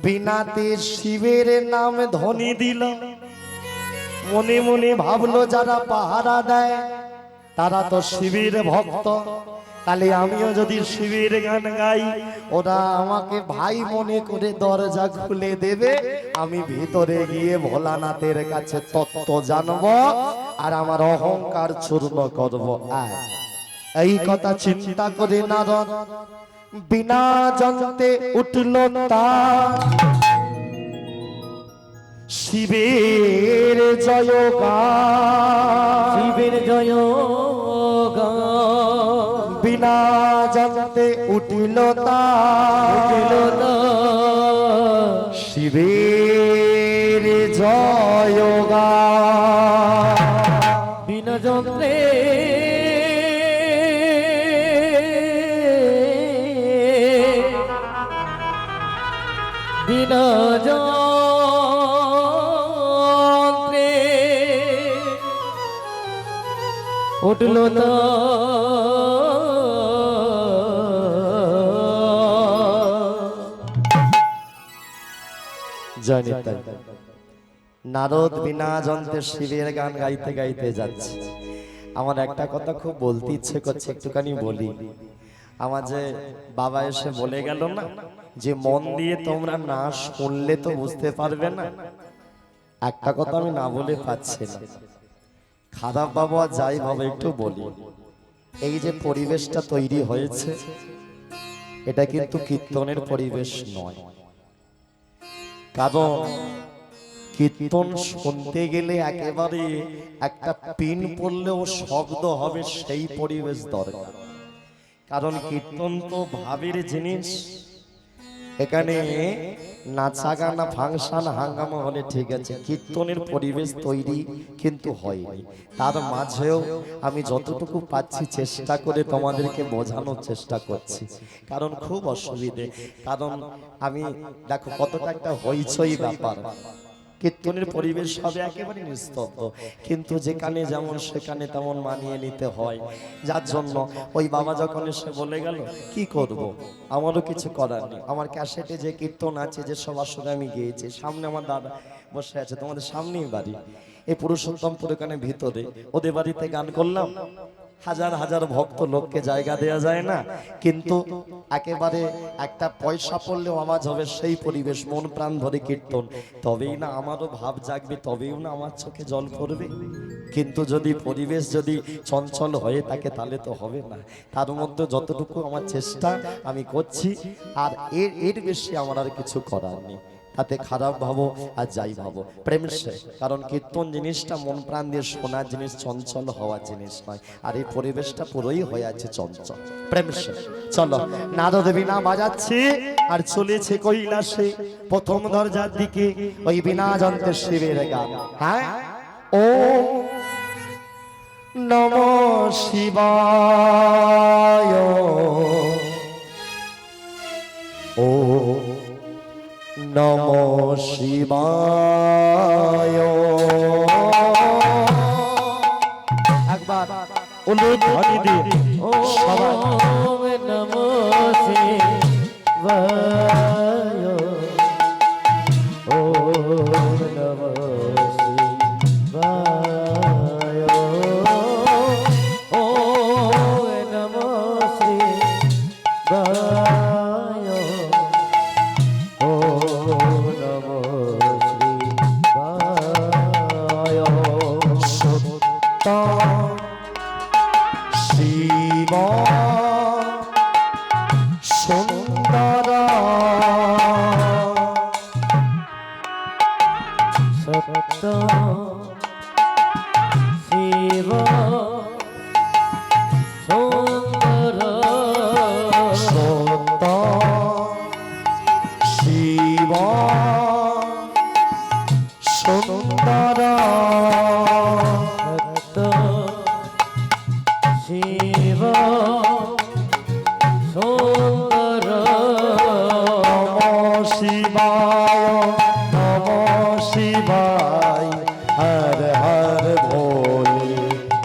বিনাতে শিবের নাম ধ্বনি দিল। মনে মনে ভাবলো যারা পাহারা দেয় তারা তো শিবের ভক্ত, তাহলে আমিও যদি শিবের গান গাই ওরা আমাকে ভাই মনে করে দরজা খুলে দেবে, আমি ভিতরে গিয়ে ভোলানাথের কাছে তত্ত্ব জানবো আর আমার অহংকার চূর্ণ করবো। এই কথা চিন্তা করে নারদ বিনা জানতে উঠল তার শিবের জয়গান, শিবের জয় বিনা জানতে উঠিল তার শিবের জয়গান। বিনা যন্ত্রে বিনা যন্ত্রে উঠল তো জানি তাই নারদ বিনা যন্ত্রে শিবের গান গাইতে গাইতে যাচ্ছে। আমার একটা কথা খুব বলতে ইচ্ছে করছে, একটুখানি বলি। আমার যে বাবা এসে বলে গেল না যে মন দিয়ে তোমরা না শুনলে তো বুঝতে পারবে না, একটা কথা আমি না বলে পাচ্ছি না। খারাপ বাবা যাই ভাবে একটু বলি, এই যে পরিবেশটা তৈরি হয়েছে এটা কিন্তু কীর্তনের পরিবেশ নয়। কারণ কীর্তন শুনতে গেলে একেবারে একটা পিন পড়লেও শব্দ হবে সেই পরিবেশ দরকার। কারণ কীর্তন তো ভাবের জিনিস, এখানে নাচা গানা ফাংশন হাঙ্গামা হলে ঠিক আছে, কীর্তনের পরিবেশ তৈরি কিন্তু হয়নি। তার মাঝেও আমি যতটুকু পাচ্ছি চেষ্টা করে তোমাদেরকে বোঝানোর চেষ্টা করছি, কারণ খুব অসুবিধে। কারণ আমি দেখো কতটা একটা হইচই ব্যাপার, কীর্তনের পরিবেশ হবে একেবারে নিস্তব্ধ, কিন্তু যেখানে যেমন সেখানে তেমন মানিয়ে নিতে হয়। যার জন্য ওই বাবা যখন এসে বলে গেল কি করব, আমারও কিছু করার নেই। আমার ক্যাসেটে যে কীর্তন আছে, যে সব আসরে আমি গিয়েছি, সামনে আমার দাদা বসে আছে, তোমাদের সামনেই বাড়ি, এই পুরুষোত্তমপুর এখানে ভিতরে, ওদের বাড়িতে গান করলাম। হাজার হাজার ভক্ত লোককে জায়গা দেয়া যায় না, কিন্তু একেবারে একটা পয়সা পড়লেও আওয়াজ হবে সেই পরিবেশ, মন প্রাণ ভরে কীর্তন, তবেই না আমারও ভাব জাগবে, তবেই না আমার চোখে জল পড়বে। কিন্তু যদি পরিবেশ যদি চঞ্চল হয়ে থাকে তাহলে তো হবে না। তার মধ্যে যতটুকু আমার চেষ্টা আমি করছি, আর এর বেশি আমার আর কিছু করার নেই। তাতে খারাপ ভাবো আর যাই ভাবো প্রেমের সে, কারণ কীর্তন জিনিসটা মন প্রাণ দিয়ে শোনার জিনিস, চঞ্চল হওয়ার জিনিস নয়। আর এই পরিবেশটা পুরোই হয়ে আছে চঞ্চল প্রেমের সে। চলো নারদ বিনা বাজাচ্ছে আর চলেছে কৈলাসে প্রথম দরজার দিকে, ওই বিনা যন্ত্রের শিবের গান। হ্যাঁ, ও নমঃ শিবায়, ও নমঃ শিবায়। একবার অনুধ্বনি দিয়ে সবাই নমো শিবায়, ও নমো শিবায়, ও নমো শিবায়, ও নমো শিবায়। সত্য শিব সুন্দর, সত্য শিব সুন্দর, সত্য শিব সুন্দর নমঃ শিবায় নমঃ শিবায় হর হর ভোলে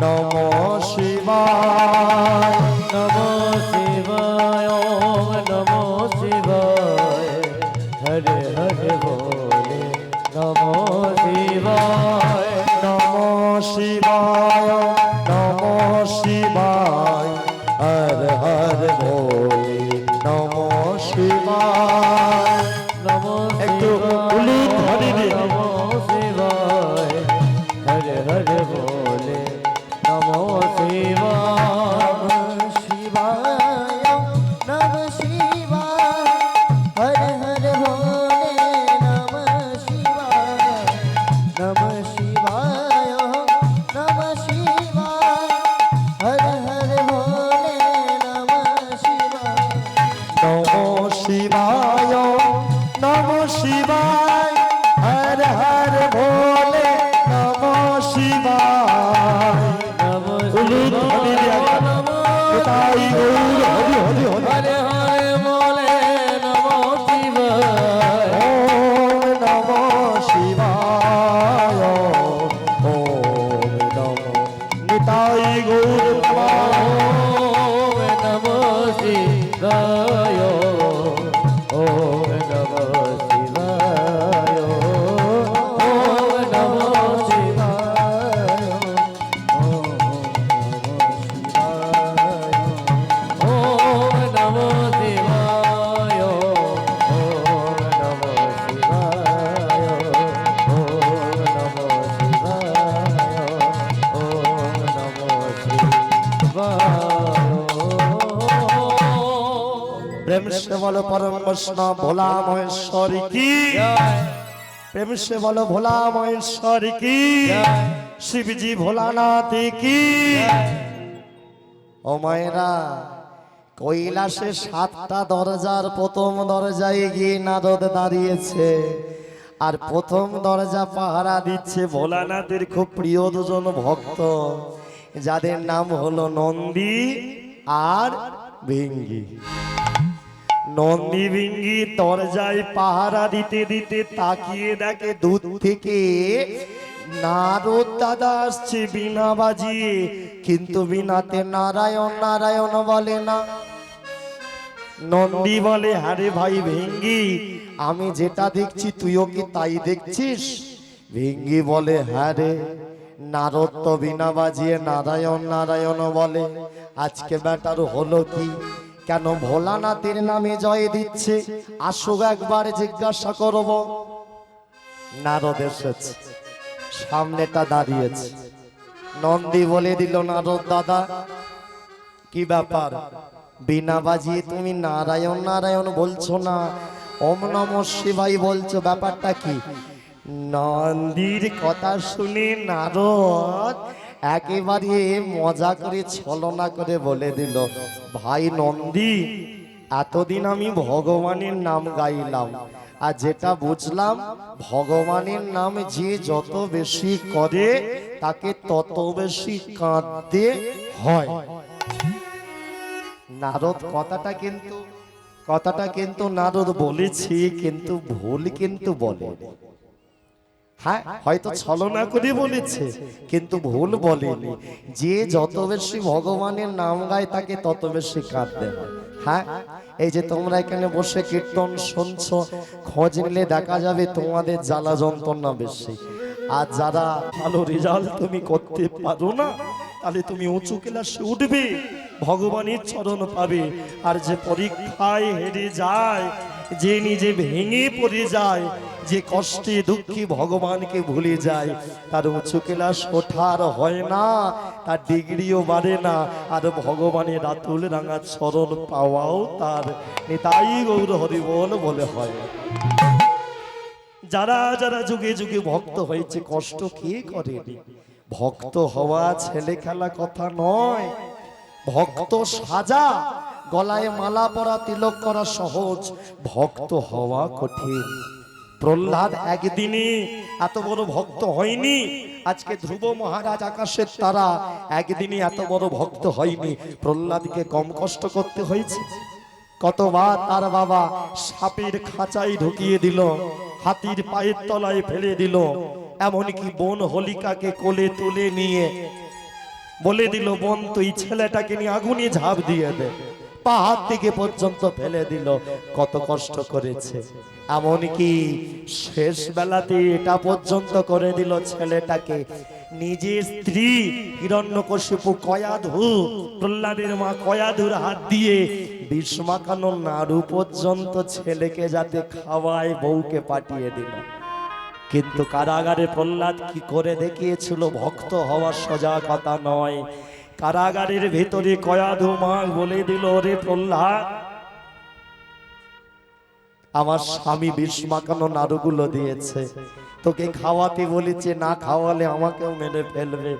নমঃ শিবায় নমঃ শিবায় ওম নমঃ শিবায় হরে হরে বলে নমঃ শিবায় নমঃ শিবায় নমঃ শিবায় হর হর ভোলে নমঃ শিবায় নমঃ একটু উলু ধরে দে। নমঃ শিবায় হরে হরে বলে নমঃ শিবায় শিবায় নমঃ শিবায় হরে হরে বলে নমঃ শিবায় নমঃ শিবায় নমঃ শিবায় হরে হরে বলে নমঃ শিবায় নমঃ শিবায় নমঃ শিবায় হর হর ভোলে নমঃ শিবায় উলু ধরে দে। তাই গৌর হরি হরি হরি হরে হরে বলে নমঃ শিবায় ওম নমঃ শিবায় ওম নমঃ নিতাই গৌর ওম নমঃ শিবায় ওম নমঃ শিবায় ওম নমঃ শিবায় ওম নমঃ শিবায় ওম নমঃ শিবায় ওম নমঃ শিবায় ওম নমঃ শিবায় प्रेम से बोलो परम वैष्णव भोला महेश्वर की प्रेम से बोलो भोला महेश्वर की शिव जी भोलानाथ की ও মায়েরা কৈলাসে 7টা দরজার প্রথম দরজায় গিয়ে নারদ দাঁড়িয়েছে আর প্রথম দরজা পাহারা দিচ্ছে ভোলানাথের খুব প্রিয় দুজন ভক্ত যাদের নাম হলো নন্দী আর ভিঙ্গি। নন্দী ভিঙ্গি দরজায় পাহারা দিতে দিতে তাকিয়ে দেখে দূর থেকে নারদ দাদা আসছে বিনা বাজিয়ে, কিন্তু বিনাতে নারায়ণ নারায়ণ বলে না। নন্দী বলে আরে ভাই ভিঙ্গি, আমি যেটা দেখছি তুইও কি তাই দেখছিস? ভিঙ্গি বলে হ্যাঁ রে, নারদ তো বিনা বাজিয়ে নারায়ণ নারায়ণ বলে, আজকে বেটার হলো কি? কেন ভোলানাথের নামে জয় দিচ্ছে? আসুক একবার জিজ্ঞাসা করব। নারদ এসেছে, সামনেটা দাঁড়িয়েছে। নন্দী বলে দিল নারদ দাদা কি ব্যাপার, বিনা বাজিয়ে তুমি নারায়ণ নারায়ণ বলছো না, ওম নমঃ শিবায় বলছো, ব্যাপারটা কি? নন্দীর কথা শুনে নারদ একেবারে মজা করে ছলনা করে বলে দিল, ভাই নন্দী, এতদিন আমি ভগবানের নাম গাইলাম, আর যেটা বুঝলাম ভগবানের নাম যে যত বেশি করে তাকে তত বেশি কাঁদতে হয়। নারদ কথাটা কিন্তু নারদ বলেছি, কিন্তু ভুল কিন্তু বলে। হ্যাঁ, হয়তো ছলনা করে বলেছে, কিন্তু ভুল বলেনি। যে যত বেশি ভগবানের নাম গায় তাকে তত বেশি কাঁদতে হয়। হ্যাঁ, এই যে তোমরা এখানে বসে কীর্তন শুনছো, খোঁজ নিলে দেখা যাবে তোমাদের জ্বালা যন্ত্রণা বেশি। আর যারা ভালো রেজাল্ট তুমি করতে পারো না, তাহলে তুমি উঁচু ক্লাসে উঠবে, ভগবানের চরণ পাবে। আর যে পরীক্ষায় হেরে যায়, যে নিজে ভেঙে পড়ে যায়, যে কষ্টে দুঃখে ভগবানকে ভুলে যায়, তার উঁচু ক্লাস ওঠার হয় না, তার ডিগ্রিও বাড়ে না, আর ভগবানের আতুল রাঙা চরণ পাওয়াও তার নিতাই গৌর হরিবল বলে হয়। যারা যারা যুগে যুগে ভক্ত হয়েছে কষ্ট কে করেনি? ভক্ত হওয়া ছেলে খেলা কথা নয়। ভক্ত সাজা, গলায় মালা পরা, তিলক করা সহজ, ভক্ত হওয়া কঠিন। প্রহ্লাদ একদিনে এত বড় ভক্ত হয়নি, আজকে ধ্রুব মহারাজ আকাশের তারা একদিনই এত বড় ভক্ত হয়নি, প্রহ্লাদকে কম কষ্ট করতে হয়েছে। কতবার তার বাবা সাপের খাঁচায় ঢুকিয়ে দিল, হাতির পায়ের তলায় ফেলে দিল, এমনকি বোন হোলিকাকে কোলে তুলে নিয়ে বলে দিল, বোন তুই ছেলেটাকে নিয়ে আগুনে ঝাঁপ দিয়ে দে, পাহাড় থেকে পর্যন্ত ফেলে দিল। কত কষ্ট করেছে, এমনকি শেষ বেলাতে এটা পর্যন্ত করে দিল ছেলেটাকে নিজের স্ত্রী হিরণ্যকশিপু কয়াধু, প্রহ্লাদের মা কয়াধুর হাত দিয়ে বিষ মাখানো নাড়ু পর্যন্ত ছেলেকে যাতে খাওয়ায় বউকে পাঠিয়ে দিল। কিন্তু কারাগারে প্রহ্লাদ কি করে দেখিয়েছিল, ভক্ত হওয়া সোজা কথা নয়। কারাগারের ভেতরে কয়াধু মা বলে দিল, রে প্রহ্লাদ, আমার স্বামী বিষ মাখানো নাড়ুগুলো দিয়েছে, তোকে খাওয়াতে বলেছে, না খাওয়ালে আমাকেও মেরে ফেলবে,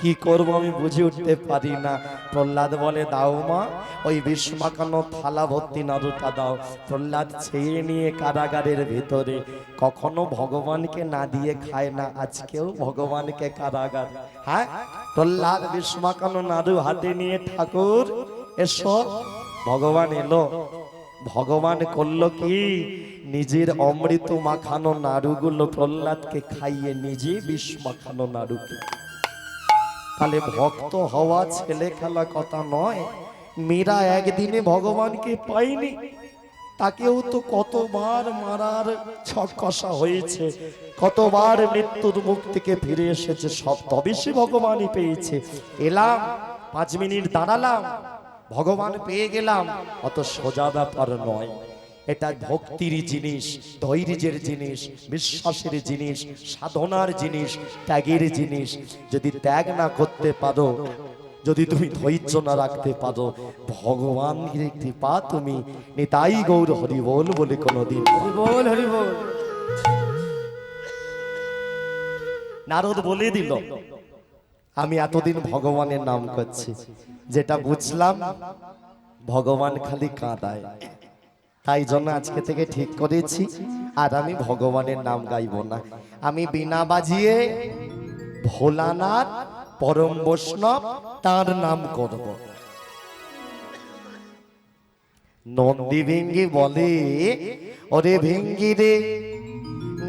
কি করবো আমি বুঝে উঠতে পারি না। প্রহ্লাদ বলে, দাও মা, ওই বিষ মাখানো থালা ভর্তি নাড়ুটা দাও। প্রহ্লাদ ছেয়ে নিয়ে কারাগারের ভিতরে, কখনো ভগবানকে না দিয়ে খায় না, আজকেও ভগবানকে কারাগার। হ্যাঁ, প্রহ্লাদ বিষ মাখানো নাড়ু হাতে নিয়ে, ঠাকুর এসো, ভগবান এলো। ভগবান করলো কি, নিজের অমৃত মাখানো নাড়ুগুলো প্রহ্লাদকে খাইয়ে নিজে বিষ মাখানো নাড়ুকে। তাহলে ভক্ত হওয়া ছেলে খেলা কথা নয়। মীরা একদিনে ভগবানকে পায়নি, তাকেও তো কতবার মারার ছক কষা হয়েছে, কতবার মৃত্যুর মুখ থেকে ফিরে এসেছে, সব তবে সে ভগবানই পেয়েছে। এলাম 5 মিনিট দাঁড়ালাম, ভগবান পেয়ে গেলাম, অত সোজা ব্যাপার নয়। এটা ভক্তির জিনিস, ধৈর্যের জিনিস, বিশ্বাসের জিনিস, সাধনার জিনিস, ত্যাগের জিনিস। যদি ত্যাগ না করতে পারো, যদি তুমি ধৈর্য না রাখতে পারো, ভগবানের কৃপা তুমি নিতাই গৌর হরি বল বলে কোনোদিন। হরি বল, হরি বল। নারদ বলে দিল, আমি এতদিন ভগবানের নাম করছি, যেটা বুঝলাম ভগবান খালি কাঁদায়, তাই জন্য আজকে থেকে ঠিক করেছি আর আমি ভগবানের নাম গাইব না, আমি বিনা বাজিয়ে ভোলানাথ পরম বৈষ্ণব তার নাম করব। নন্দী ভিঙ্গি বলে, ওরে ভিঙ্গি রে,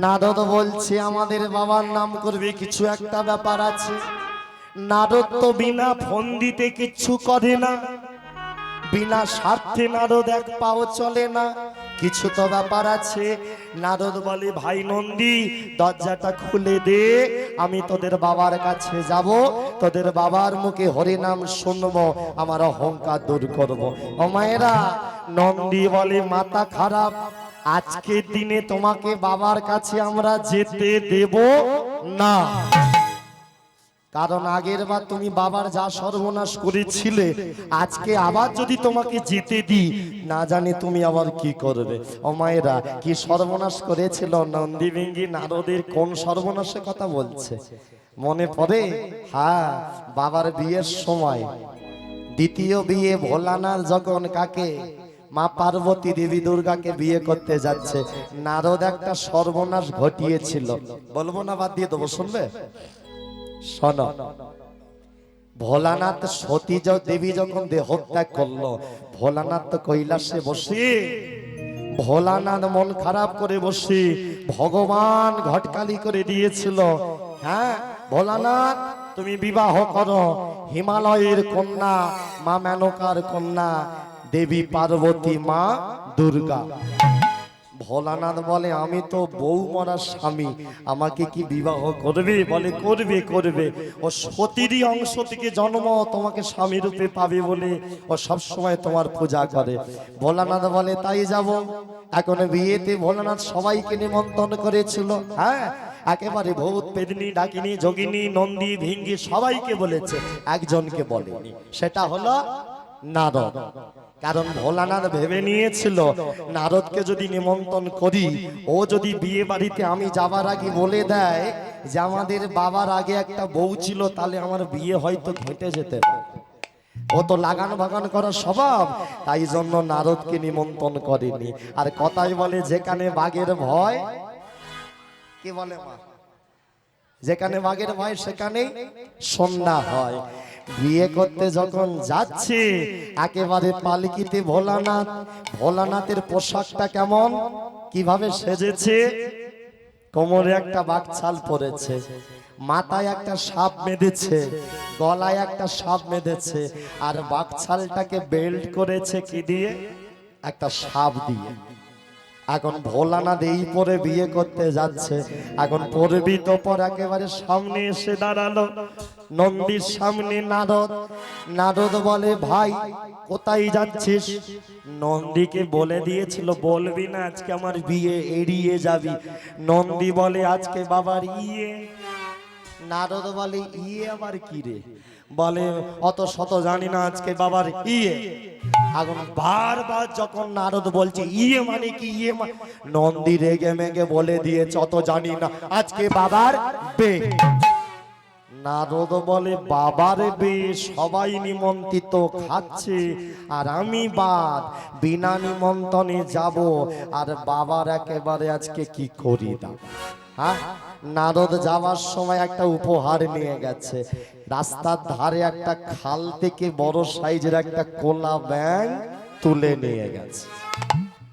নারদ বলছে আমাদের বাবার নাম করবে, কিছু একটা ব্যাপার আছে। নারদ তো বিনা ফোন দিতে কিচ্ছু করে না, বিনা স্বার্থে নারদ এক পাও চলে না, কিছু তো ব্যাপার আছে। নারদ বলে, ভাই নন্দী দরজাটা খুলে দে, আমি তোদের বাবার কাছে যাব, তোদের বাবার মুখে হরি নাম শুনবো, আমার অহংকার দূর করব। ও মায়েরা, নন্দী বলে, মাথা খারাপ, আজকের দিনে তোমাকে বাবার কাছে আমরা যেতে দেব না, কারণ আগের বার তুমি বাবার যা সর্বনাশ করেছিলে, আজকে আবার যদি তোমাকে যেতে দিই, না জানি তুমি আবার কি করবে। ও মায়েরা, কি সর্বনাশ করেছিল নন্দী ভিঙ্গি নারদের, কোন সর্বনাশের কথা বলছে মনে পড়ে? হ্যাঁ, বাবার বিয়ের সময়, দ্বিতীয় বিয়ে ভোলানাথ যখন কাকে, মা পার্বতী দেবী দুর্গাকে বিয়ে করতে যাচ্ছে, নারদ একটা সর্বনাশ ঘটিয়েছিল। বলবো না, বাদ দিয়ে দেবো, শুনবে? শোনো, ভোলানাথ সতী দেবী যখন দেহত্যাগ করলো, ভোলানাথ তো কৈলাসে বসে, ভোলানাথ মন খারাপ করে বসে ভগবান ঘটকালি করে দিয়েছিল, হ্যাঁ ভোলানাথ তুমি বিবাহ করো হিমালয়ের কন্যা মা মেনকার কন্যা দেবী পার্বতী মা দুর্গা। ভোলানাথ বলে, আমি তো বউ মরা স্বামী, আমাকে কি বিবাহ করবে? বলে, করবে করবে, ও সতীরই অংশ থেকে জন্ম, তোমাকে স্বামী রূপে পাবে বলে ও সব সময় তোমার পূজা করে। ভোলানাথ বলে, তাই যাব। এখন বিয়েতে ভোলানাথ সবাইকে নিমন্ত্রণ করেছিল, হ্যাঁ একেবারে ভূত পেদনি ডাকিনী যোগিনী নন্দী ভিঙ্গি সবাইকে বলেছে, একজনকে বলেনি, সেটা হলো নারদ। কারণ ভোলানাথ ভেবে নিয়েছিল, নারদকে যদি নিমন্ত্রণ করি, ও যদি বিয়ে বাড়িতে আমি যাবার আগে বলে দেয় যে আমাদের বাবার আগে একটা বউ ছিল, তাহলে আমার বিয়ে হয়তো ঘটে যেতে পারে। ও তো লাগান বাগান করার স্বভাব, তাই জন্য নারদকে নিমন্ত্রণ করেনি। আর কথাই বলে, যেখানে বাঘের ভয়, কি বলে মা, যেখানে বাঘের ভয় সেখানে সন্ধ্যা হয়। বিয়ে করতে যখন যাচ্ছে একেবারে পালকিতে ভোলানাথ, ভোলানাথের পোশাকটা কেমন, কিভাবে সেজেছে, কোমরে একটা বাঘছাল পরেছে, মাথায় একটা সাপ বেঁধেছে, গলায় একটা সাপ বেঁধেছে, আর বাঘছালটাকে বেল্ট করেছে কি দিয়ে, একটা সাপ দিয়ে। এখন ভোলানাথ এই পরে বিয়ে করতে যাচ্ছে, এখন পরবি তো পর একেবারে সামনে এসে দাঁড়ালো নন্দীর সামনে নারদ। নারদ বলে ভাই কোথায় যাচ্ছিস? নন্দীকে বলে দিয়েছিল বলবি না আজকে আমার বিয়ে, এড়িয়ে যাবি। নন্দী বলে আজকে বাবার ইয়ে। নারদ বলে ইয়ে আবার কি রে? বলে অত শত জানি না, আজকে বাবার ইয়ে। এখন বারবার যখন নারদ বলছে ইয়ে মানে কি, ইয়ে মানে, নন্দী রেগে মেগে বলে দিয়েছে অত জানি না, আজকে বাবার বে। নারদ বলে বাবার বে, সবাই নিমন্ত্রিত খাচ্ছে আর আমি বাদ, বিনা নিমন্ত্রণে যাব, আর বাবার একেবারে আজকে কি করি দাও। হ্যাঁ, নারদ যাওয়ার সময় একটা উপহার নিয়ে গেছে। রাস্তার ধারে একটা খাল থেকে বড় সাইজের একটা কোলা ব্যাঙ তুলে নিয়ে গেছে।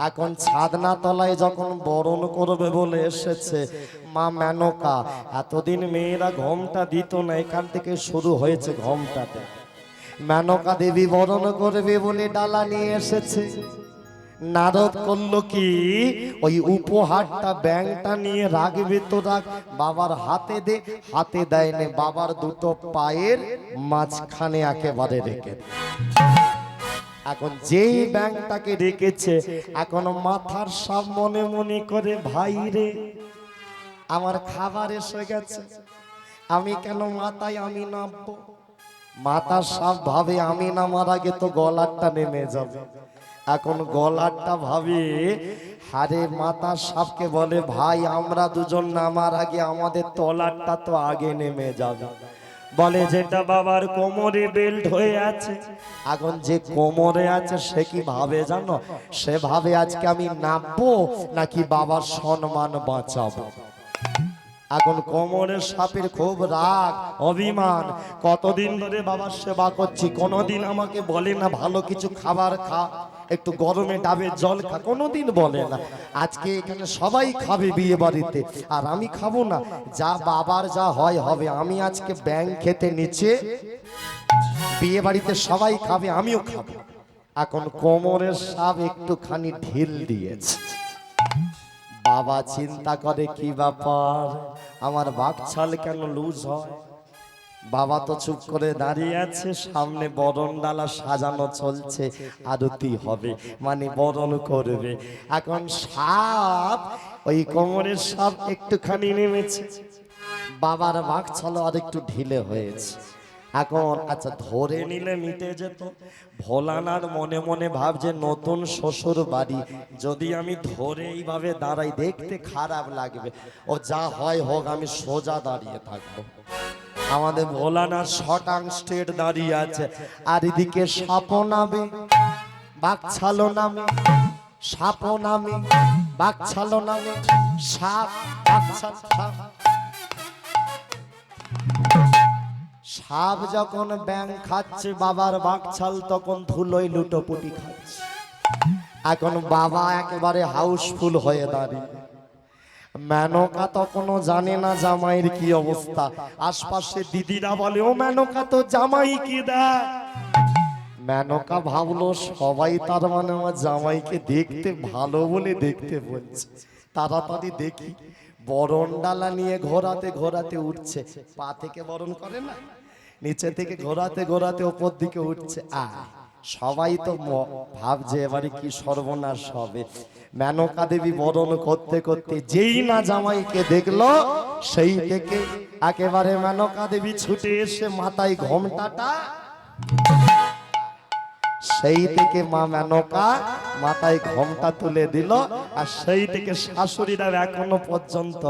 এখন ছাদনা তলায় যখন বরণ করবে বলে এসেছে মা মেনকা, এতদিন মেয়েরা ঘোমটা দিত না, এখান থেকে শুরু হয়েছে ঘোমটাতে। মেনকা দেবী বরণ করবে বলে ডালা নিয়ে এসেছে। নারদ করলো কি, ওই উপহারটা ব্যাংকটা নিয়ে রাখবে তো রাখ, বাবার হাতে দে, হাতে দেয়নি, বাবার দুটো পায়ের মাঝখানে একেবারে রেখে। এখন যেই ব্যাংকটাকে রেখেছে, এখন মাথার সব মনে মনে করে ভাই রে আমার খাবার এসে গেছে, আমি কেন মাথায় আমি নামবো। মাথার সব ভাবে আমি নামার আগে তো গলারটা নেমে যাবে। এখন গলারটা ভাবে, হারে মাথা সাপকে বলে ভাই আমরা দুজন নামার আগে আমাদের তলারটা তো আগে নেমে যাবে। বলে যেটা বাবার কোমরে বেল্ট হয়ে আছে, এখন যে কোমরে আছে সে কি ভাবে জানো, সে ভাবে আজকে আমি নামবো নাকি বাবার সম্মান বাঁচাবো। এখন কোমরের সাপের খুব রাগ অভিমান, কতদিন ধরে বাবার সেবা করছি, কোনোদিন আমাকে বলে না ভালো কিছু খাবার খা, একটু গরমে ডাবের জল খা, কোনোদিন বলে না। আজকে এখানে সবাই খাবে বিয়ে বাড়িতে, আর আমি খাবো না, যা বাবার যা হয় হবে। আমি আজকে ব্যাঙ খেতে নিচে, বিয়ে বাড়িতে সবাই খাবে আমিও খাবো। এখন কোমরের সাপ একটুখানি ঢিল দিয়েছে। বাবা চিন্তা করে কি ব্যাপার, আমার বাঘছাল কেন লুজ হয়। বাবা তো চুপ করে দাঁড়িয়ে আছে, সামনে বরণ ডালা সাজানো চলছে, আরতি হবে মানে বরণ করবে। এখন সাপ, ওই কোমরের সাপ একটুখানি নেমেছে, বাবার বাঘছাল আর একটু ঢিলে হয়েছে। এখন আচ্ছা ধরে নিলে মিটে যেত। ভোলানাথ মনে মনে ভাবছে নতুন শ্বশুর বাড়ি, যদি আমি ধরে এইভাবে দাঁড়াই দেখতে খারাপ লাগবে, ও যা হয় হোক আমি সোজা দাঁড়িয়ে থাকবো। আমাদের ভোলানাথ শটাং স্টেট দাঁড়িয়ে আছে, আর এদিকে সাপও নামে বাঘছালও নামে, সাপও নামে বাঘছালও নামে, সাপ বাঘছাল সাপ। সাপ যখন ব্যাং খাচ্ছে, বাবার বাঘছাল তখন ধুলোয় লুটোপুটি খাচ্ছে। এখন বাবা একেবারে হাউসফুল হয়ে দাঁড়িয়ে। মেনকা তখনও জানে না জামাইয়ের কি অবস্থা। আশপাশে দিদিরা বলে ও মেনকা তো জামাই কি দেয়। মেনকা ভাবলো সবাই তার মানে আমার জামাইকে দেখতে ভালো বলে দেখতে বলছে, তাড়াতাড়ি দেখি। বরণ ডালা নিয়ে ঘোরাতে ঘোরাতে উঠছে, পা থেকে বরণ করে না, নিচে থেকে ঘোরাতে ঘোরাতে ওপর দিকে উঠছে। সবাই তো ভাবছে এবারে কি সর্বনাশ হবে। মেনকা দেবী বরণ করতে করতে যেই না জামাইকে দেখলো, সেই থেকে একেবারে মেনকা দেবী ছুটে এসে মাথায় ঘোমটাটা, সেই থেকে মা মেনকা মাথায় ঘোমটা তুলে দিল। আর সেই থেকে শাশুড়িরা এখনো পর্যন্ত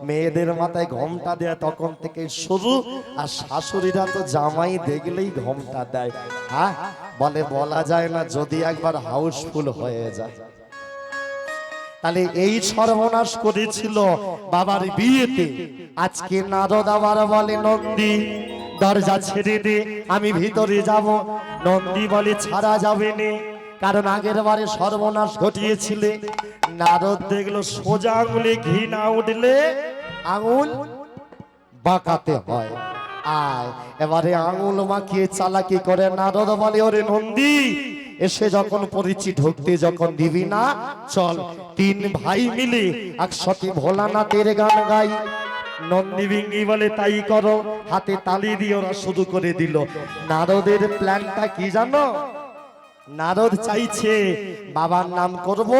মেয়েদের মাথায় ঘোমটা দেয় তখন থেকে শুরু। আর শাশুড়িরা তো জামাই দেখলেই ঘোমটা দেয়। হ্যাঁ বলে বলা যায় না, যদি একবার হাউসফুল হয়ে যায়। তাহলে এই সর্বনাশ করেছিল বাবার বিয়েতে। আজকে নারদ আবার বলে নন্দী দরজা ছেড়ে দে, আমি ভিতরে যাব। নন্দী বলে ছাড়া যাবে না, কারণ আগের বারে সর্বনাশ ঘটিয়েছিলে। নারদ দেখলো সোজা আঙুলে ঘি না উঠলে আঙুল বাঁকাতে হয়। আয় এবারে আঙুল মাখিয়ে চালাকি করে নারদ বলে ওরে নন্দী, এসে যখন পরিচি ঢুকতে যখন দিবি না, চল তিন ভাই মিলে একসাথে ভোলানাথের গান গাই। নন্দী ভিঙ্গি বলে তাই করো, হাতে তালি দিয়ে ওরা শুরু করে দিল। নারদের প্ল্যানটা কি জানো? নারদ চাইছে বাবার নাম করব,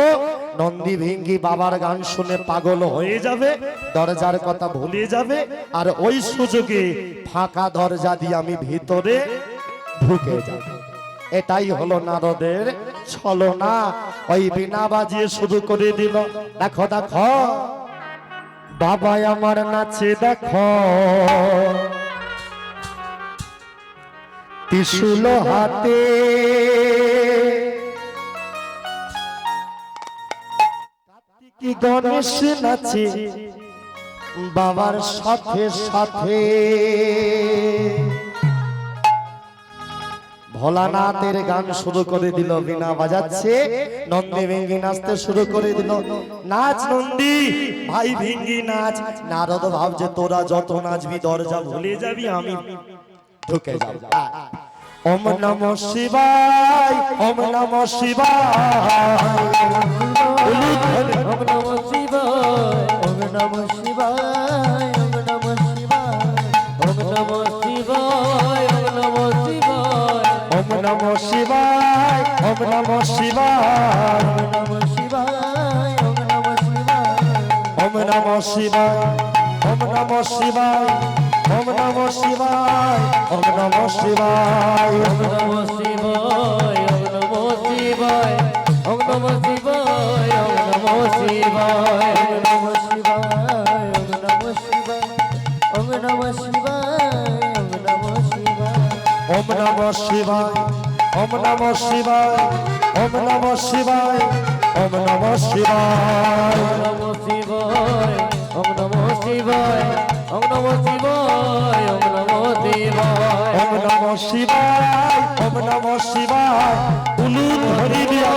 নন্দী ভিঙ্গি বাবার গান শুনে পাগল হয়ে যাবে, দরজার কথা ভুলে যাবে, আর ওই সুযোগে ফাঁকা দরজা দিয়ে আমি ভিতরে ঢুকে যাব। এটাই হলো নারদের ছলনা। ওই বিনা বাজিয়ে শুরু করে দিল। দেখো দেখো বাবা আমার নাচে, দেখো ত্রিশূল হাতে, কার্তিকী গণেশ নাচে বাবার সাথে সাথে। ভোলানাথের গান শুরু করে দিল, বিনা বাজাচ্ছে, নন্দী ভিঙ্গি নাচতে শুরু করে দিল। নাচ নন্দী ভাই ভিঙ্গি নাচ। নারদ ভাবছে তোরা যত নাচবি দরজা ভুলে যাবি, আমি ঢুকে যাব। ওম নমঃ শিবায়, ওম নমঃ শিবায়, ওম নমঃ শিবায়, ওম নমঃ শিবায়, ওম নমঃ শিবায়, ওম নমঃ শিবায়, ওম নমঃ শিবায়, ওম নমঃ শিবায়, ওম নমঃ শিবায়, ওম নমঃ শিবায়, ওম নমঃ শিবায়, ওম নমঃ শিবায়, ওম নমঃ শিবায়, ওম নমঃ শিবায়, ওম নমঃ শিবায়। ওম নমঃ শিবায়, ওম নমঃ শিবায়, ওম নমঃ শিবায়, ওম নমঃ শিবায়, ওম নমঃ শিবায়, ওম নমঃ শিবায়, ওম নমঃ শিবায়, ওম নমঃ শিবায়, ওম নমঃ শিবায়, ওম নমঃ শিবায়, ওম নমঃ শিবায়, ওম নমঃ শিবায়, ওম নমঃ শিবায়, ওম নমঃ শিবায়, ওম নমঃ শিবায়, ওম নমঃ শিবায়। উলু ধরি দিয়া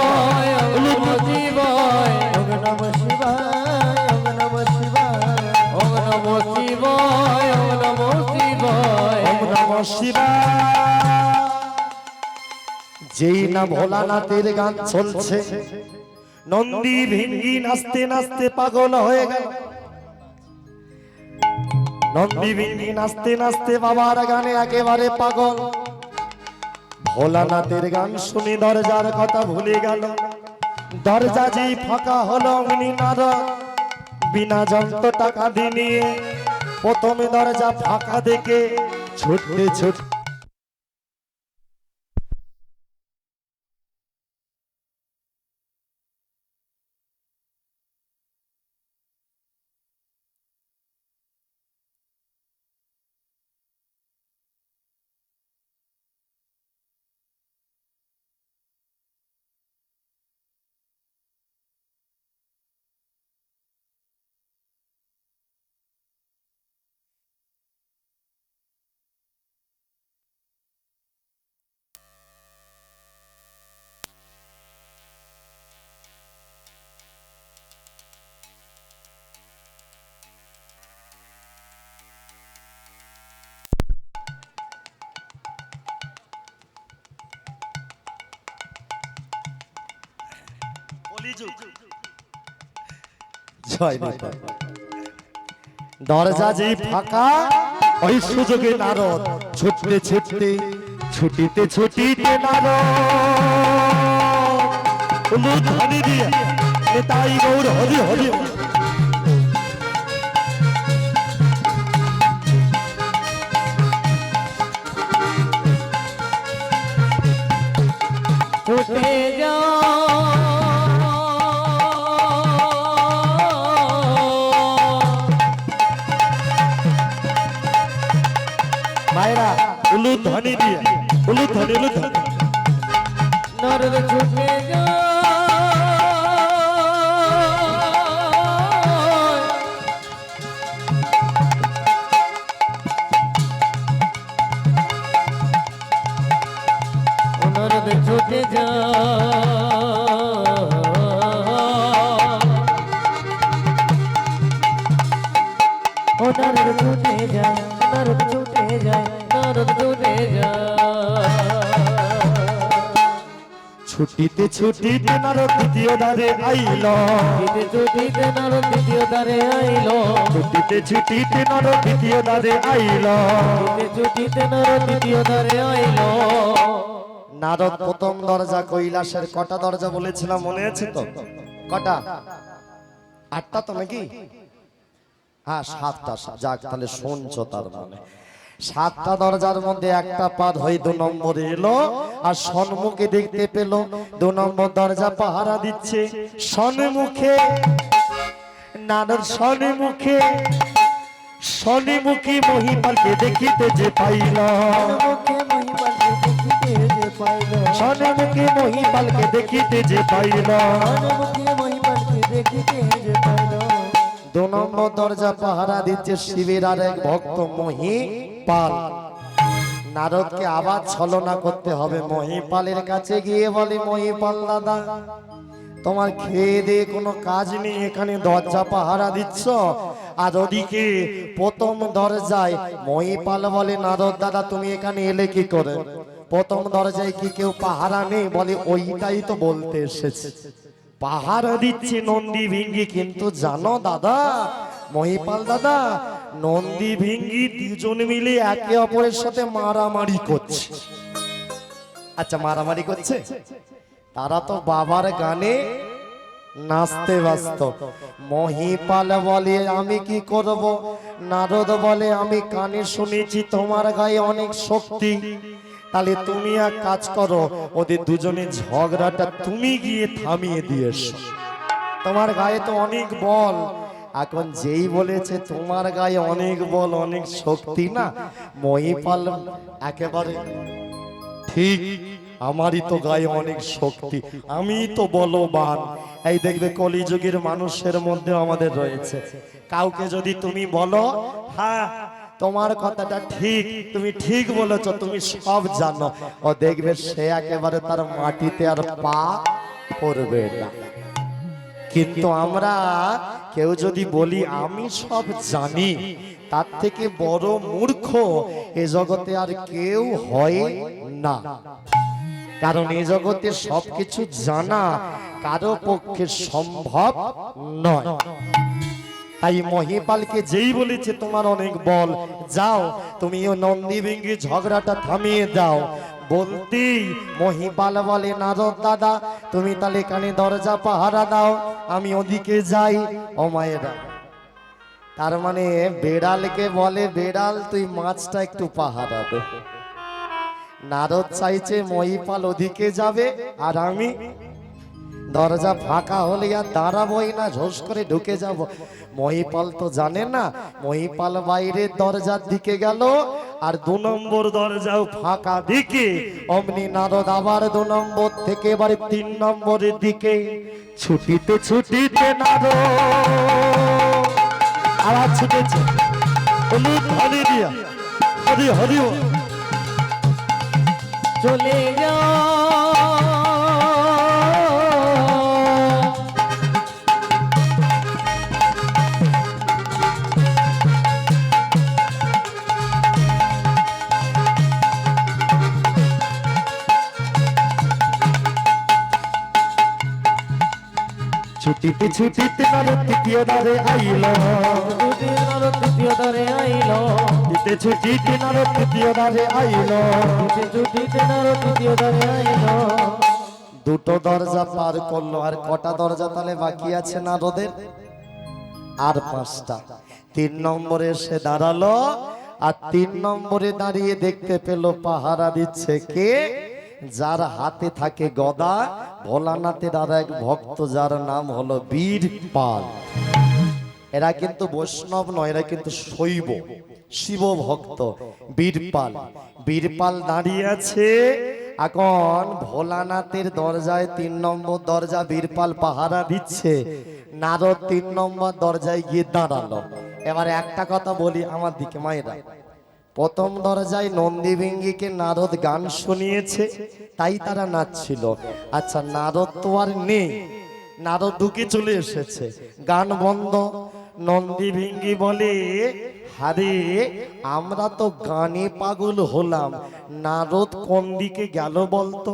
উলু শিবায়, ওম নমঃ শিবায়, ওম নমঃ শিবায়, ওম নমঃ শিবায়, ওম নমঃ শিবায়, ওম নমঃ শিবায়। যেই না ভোলানাথের গান চলছে, নন্দী ভিঙ্গি নাচতে নাচতে পাগল হয়ে গেল। নন্দী ভিঙ্গি নাচতে নাচতে বাবার গানে একেবারে পাগল। ভোলানাথের গান শুনে দরজার কথা ভুলে গেল। দরজা যেই ফাঁকা হলো, অমনি নারদ বিনা যন্ত্র টাকা দিয়ে নিয়ে প্রথমে দরজা ফাঁকা দেখে ছুটতে ছুটতে জয় নিতাই। দরজা যেই ফাঁকা, ওই সুযোগে নারদ ছুটতে ছুটতে ছুটিতে ছুটিতে নারদ উলু ধ্বনি দিয়ে নিতাই গৌর হরি হরি। ছুটে যাও মায়েরা উলু ধ্বনি দিয়ে উলু ধ্বনি উলু ধ্বনি। নারদ ছুটে যাও নারদ ছুটে যায়, ও নারদ ছুটে যায়, নারদ ছুটে যায়, নারদ ছুটে যায়। ছুটিতে ছুটিতে নারদ দ্বিতীয় দ্বারে আইল, ছুটিতে ছুটিতে নারদ দ্বিতীয় দ্বারে আইল, ছুটিতে ছুটিতে নারদ দ্বিতীয় দ্বারে আইল। ছুটিতে ছুটিতে নারদ দ্বিতীয় দ্বারে আইল। নারদ প্রথম দরজা, কৈলাসের কটা দরজা বলেছিলাম মনে আছে তো? কটা? 8টা তো নাকি? হ্যাঁ 7টা। যাক তাহলে শুনছো তার মানে 7টা দরজার মধ্যে একটা পার হয়ে 2 নম্বরে এলো, আর সম্মুখে দেখতে পেল 2 নম্বর দরজা পাহারা দিচ্ছে। সম্মুখে নারদ সম্মুখে মহিপালকে দেখিতে যে পাইল, মুখে মহিমাকে দেখিতে যে পাইল, সম্মুখে মহিপালকে দেখিতে যে পাইল। মুখে মহিমাকে দেখিতে যে পাইল। 2 নম্বর দরজা পাহারা দিচ্ছে শিবের আর এক ভক্ত মহিপাল। নারদকে আবার ছলনা করতে হবে। মহিপালের কাছে গিয়ে বলে, মহিপাল দাদা তোমার খেয়ে দিয়ে কোনো কাজ নেই, এখানে দরজা পাহারা দিচ্ছ। আর ওদিকে প্রথম দরজায় মহিপাল বলে, নারদ দাদা তুমি এখানে এলে কি করে? প্রথম দরজায় কি কেউ পাহারা নেই? বলে ওইটাই তো বলতে এসেছে, পাহারা দিচ্ছে নন্দী ভিঙ্গি। কিন্তু জানো দাদা, মহিপাল দাদা, নন্দী ভিঙ্গি 2জন মিলে একে অপরের সাথে মারামারি করছে। আচ্ছা মারামারি করছে? তারা তো বাবার গানে নাচতে ব্যস্ত। মহিপাল বলে আমি কি করব? নারদ বলে আমি কানে শুনেছি তোমার গায়ে অনেক শক্তি, তাহলে তুমি এক কাজ করো, ওদের দুজনের ঝগড়াটা তুমি গিয়ে থামিয়ে দিয়ে এসো। তোমার গায়ে তো অনেক বল। এখন যেই বলেছে তোমার গায়ে অনেক বল অনেক শক্তি না, মহিপাল একেবারে ঠিক, আমারই তো গায়ে অনেক শক্তি, আমি তো বলবান। এই দেখবে কলিযুগের মানুষের মধ্যে আমাদের রয়েছে, কাউকে যদি তুমি বলো হ্যাঁ তোমার কথাটা ঠিক, তুমি ঠিক বলেছো, তুমি সব জানো, ও দেখবে সে একেবারে তার মাটিতে আর পা পড়বে না। কিন্তু আমরা কেউ যদি বলি আমি সব জানি, তার থেকে বড় মূর্খ এ জগতে আর কেউ হয় না। কারণ এই জগতে সবকিছু জানা কারো পক্ষে সম্ভব নয়। তাই মহিপালকে যেই বলেছে তোমার অনেক বল, যাও তুমি ও নন্দী ভিঙ্গি ঝগড়াটা থামিয়ে দাও, বলতেই মহিপাল বলে নারদ দাদা তুমি তাহলে কানে দরজা পাহারা দাও, আমি ওদিকে যাই। ও মায়েরা, তার মানে বেড়ালকে বলে বেড়াল তুই মাছটা একটু পাহারা দে। নারদ চাইছে মহিপাল ওদিকে যাবে আর আমি দরজা ফাঁকা হলে আর দাঁড়াবোই না, ঝোস করে ঢুকে যাব। মহিপাল তো জানে না, মহিপাল বাইরের দরজার দিকে গেল আর 2 নম্বর দরজাও ফাঁকা দিকে। অমনি নারদ আবার 2 নম্বর থেকে এবারে 3 নম্বরের দিকে ছুটিতে ছুটিতে নারদ আবার ছুটেছে। হলুদ হলি দিয়া হরি হরি চলে যা ছুটিতে ছুটিতে নারদ তৃতীয় দ্বারে আইল, নারদ দ্বিতীয় দ্বারে আইল, ছুটিতে ছুটিতে নারদ তৃতীয় দ্বারে আইল। ছুটিতে নারদ দ্বিতীয় দ্বারে আইল। 2টো দরজা পার করলো, আর কটা দরজা তাহলে বাকি আছে নারদের? আর 5টা। 3 নম্বরে এসে দাঁড়ালো, আর 3 নম্বরে দাঁড়িয়ে দেখতে পেল পাহারা দিচ্ছে কে? যার হাতে থাকে গদা, ভোলানাথের আর এক ভক্ত যার নাম হলো বীরপাল। এরা কিন্তু বৈষ্ণব নয়, এরা কিন্তু শৈব শিব ভক্ত। বীরপাল দাঁড়িয়ে আছে। এখন ভোলানাথের দরজায় 3 নম্বর দরজা বীরপাল পাহারা দিচ্ছে, নারদ 3 নম্বর দরজায় গিয়ে দাঁড়ালো। এবার একটা কথা বলি আমার দিকে মায়েরা, প্রথম দরজায় নন্দী ভিঙ্গিকে নারদ গান শুনিয়েছে, তাই তারা নাচছিল। আচ্ছা, নারদ তো আর নেই, নারদ ঢুকে চলে এসেছে, গান বন্ধ। নন্দী ভিঙ্গি বলে, আরে আমরা তো গানে পাগল হলাম, নারদ কোন দিকে গেল বলতো?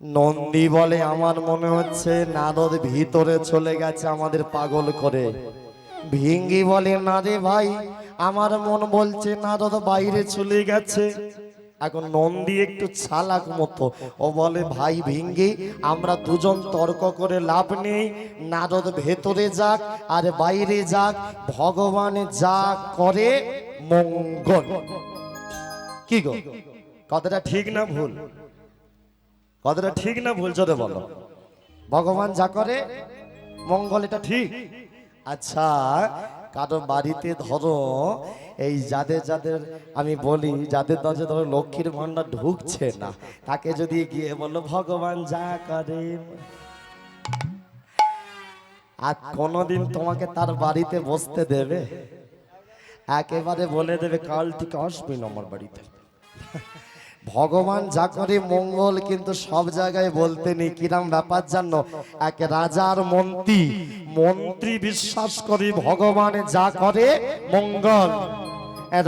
নন্দী বলে, আমার মনে হচ্ছে নারদ ভিতরে চলে গেছে আমাদের পাগল করে। ভিঙ্গি বলে, না রে ভাই, আমার মন বলছে নারদ বাইরে চলে গেছে। এখন নন্দী একটু চালাক মতো, ও বলে, ভাই ভিঙ্গি, আমরা দুজন তর্ক করে লাভ নেই, নারদ ভেতরে যাক আর বাইরে যাক, ভগবান যা করে মঙ্গল। কি গো, কথাটা ঠিক না ভুল? কথাটা ঠিক না ভুল জোরে বলো। ভগবান যা করে মঙ্গল, এটা ঠিক। আচ্ছা, কারো বাড়িতে ধরো এই যাদের যাদের আমি বলি, যাদের দরজা ধরো লক্ষ্মীর ভান্ডার ঢুকছে না, তাকে যদি গিয়ে বলো ভগবান যা করে, আর কোনোদিন তোমাকে তার বাড়িতে বসতে দেবে? একেবারে বলে দেবে, কাল থেকে আসবি না আমার বাড়িতে। ভগবান যা করে মঙ্গল কিন্তু সব জায়গায় বলতে নেই। কিরাম ব্যাপার জানো, এক রাজার মন্ত্রী, মন্ত্রী বিশ্বাস করে ভগবান যা করে মঙ্গল,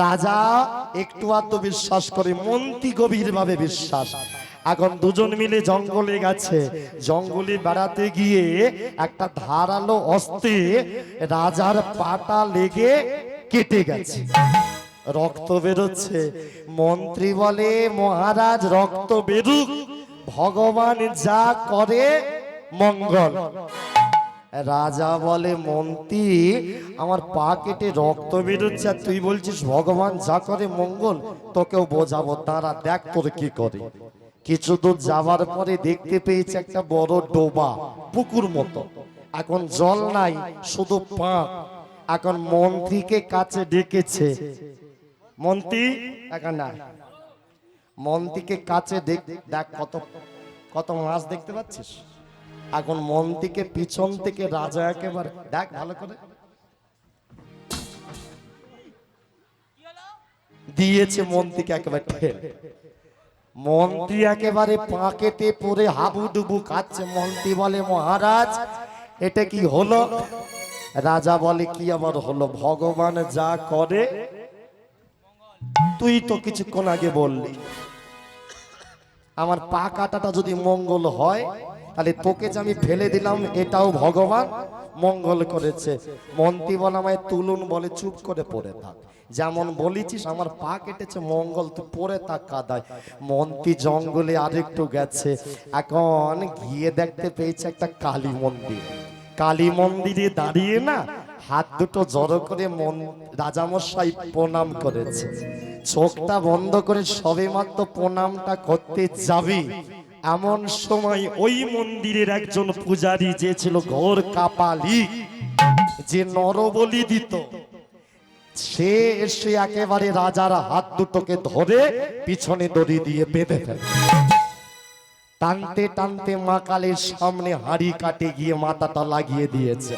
রাজা একটু আধটু বিশ্বাস করে, মন্ত্রী গভীর ভাবে বিশ্বাস। এখন দুজন মিলে জঙ্গলে গেছে, জঙ্গলে বেড়াতে গিয়ে একটা ধারালো অস্ত্রে রাজার পাটা লেগে কেটে গেছে, রক্ত বেরোচ্ছে। মন্ত্রী বলে, মহারাজ রক্ত বেরুক, ভগবান যা করে মঙ্গল। রাজা বলে, মন্ত্রী আমার পা কেটে রক্ত বেরোচ্ছে আর তুই বলছিস ভগবান যা করে মঙ্গল? তোকেও বোঝাবো, তারা দেখ তোর কি করে। কিছু দূর যাওয়ার পরে দেখতে পেয়েছে একটা বড় ডোবা, পুকুর মতো। এখন জল নাই, শুধু পা। এখন মন্ত্রীকে কাছে ডেকেছে, মন্ত্রী এখন না, মন্ত্রীকে কাছে দেখ, কত কত মাছ দেখতে পাচ্ছিস? এখন মন্ত্রীকে পিছন থেকে রাজা একেবারে দেখ ভালো করে দিয়েছে, মন্ত্রীকে একেবারে ঠেলে। মন্ত্রী একেবারে পা কেটে পড়ে হাবুডুবু খাচ্ছে। মন্ত্রী বলে, মহারাজ এটা কি হলো? রাজা বলে, কি আবার হলো? ভগবান যা করে, তুই তো কিছুক্ষণ আগে বললি আমার পা কাটাটা যদি মঙ্গল হয়, তাহলে তোকে যে আমি ফেলে দিলাম এটাও ভগবান মঙ্গল করেছে। মন্ত্রী বলে, আমায় তুলুন। বলে, চুপ করে পড়ে থাক, যেমন বলেছিস আমার পা কেটেছে মঙ্গল, তুই পড়ে থাক কাদায়। মন্ত্রী জঙ্গলে আরেকটু গেছে, এখন গিয়ে দেখতে পেয়েছে একটা কালী মন্দির। কালী মন্দিরে দাঁড়িয়ে না হাত দুটো জড়ো করে রাজামশাই প্রণাম করেছে। চোখটা বন্ধ করে সবে মাত্র প্রণামটা করতে যাবে, এমন সময় ওই মন্দিরের একজন পূজারী যে ছিল ঘোর কাপালি, যে নরবলি দিত, সে এসে একেবারে রাজার হাত দুটোকে ধরে পিছনে দড়ি দিয়ে বেঁধে ফেলে। টানতে টানতে মা কালীর সামনে হাড়ি কাটে গিয়ে মাথাটা লাগিয়ে দিয়েছে।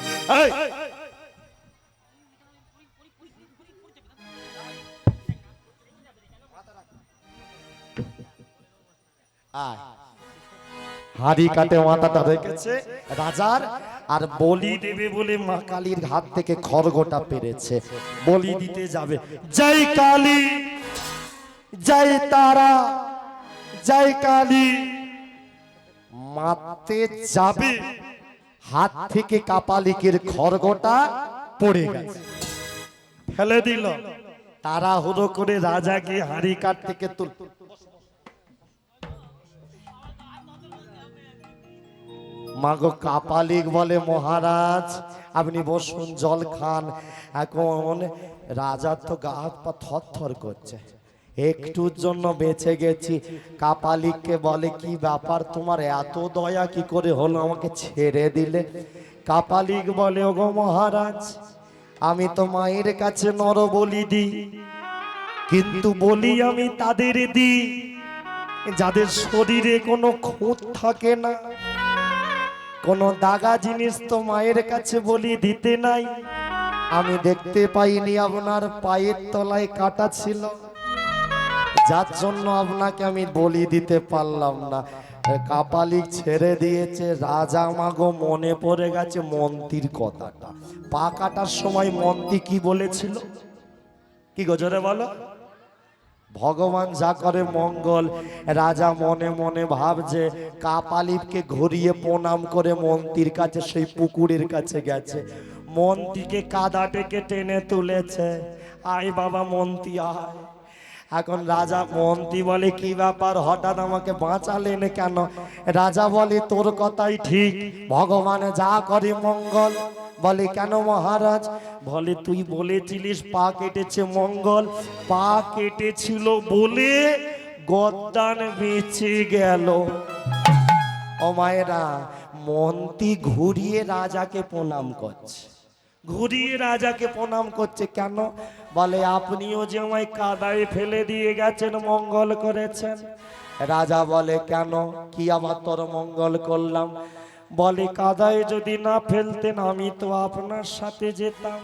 হাড়ি কাটে মাথাটা রেখেছে রাজার, আর বলি দেবে বলে মা কালীর হাত থেকে খড়গটা পেরেছে, বলি দিতে যাবে। জয় কালী, জয় তারা, জয় কালী মারতে যাবে, হাত থেকে কাপালিকের খড়গটা পড়ে গেছে, ফেলে দিল। তাড়াহুড়ো করে রাজাকে হাড়ি কাঠ থেকে তুল। মাগো কাপালিক বলে, মহারাজ আপনি বসুন, জল খান। এখন রাজার তো গা হাত পা থরথর করছে, একটুর জন্য বেঁচে গেছি। কাপালিককে বলে, কি ব্যাপার তোমার এত দয়া কি করে হলো, আমাকে ছেড়ে দিলে? কাপালিক বলে, ওগো মহারাজ আমি তো মায়ের কাছে নর বলি দিই, কিন্তু বলি আমি তাদের দিই যাদের শরীরে কোনো খুঁত থাকে না, কোনো দাগা জিনিস তো মায়ের কাছে বলি দিতে নাই। আমি দেখতে পাইনি আপনার পায়ের তলায় কাটা ছিল, যার জন্য আপনাকে আমি বলি দিতে পারলাম না। কাপালিক ছেড়ে দিয়েছে। রাজা মাগো মনে পড়ে গেছে মন্ত্রীর কথাটা। পা কাটার সময় মন্ত্রী কি বলেছিল? কি গো জোরে বলো। ভগবান যা করে মঙ্গল। রাজা মনে মনে ভাবছে, কাপালিককে ঘুরিয়ে প্রণাম করে মন্ত্রীর কাছে সেই পুকুরের কাছে গেছে। মন্ত্রীকে কাদা টেকে টেনে তুলেছে, আয় বাবা মন্ত্রী আয়। এখন রাজা মন্ত্রী বলে, কি ব্যাপার হঠাৎ আমাকে বাঁচালেন কেন? রাজা বলে, তোর কথাই ঠিক, ভগবানে যা করে মঙ্গল। বলে কেন মহারাজ? বলে তুই বলেছিলিস পা কেটেছে মঙ্গল, পা কেটেছিল বলে গদ্দান বেঁচে গেল। ও মায়েরা, মন্ত্রী ঘুরিয়ে রাজাকে প্রণাম করছে, ঘুরিয়ে রাজাকে প্রণাম করছে কেন? বলে আপনিও যে আমায় কাদায় ফেলে দিয়ে গেছেন, মঙ্গল করেছেন। রাজা বলে কেন, কি আবার তোর মঙ্গল করলাম? বলে কাদায় যদি না ফেলতেন আমি তো আপনার সাথে যেতাম,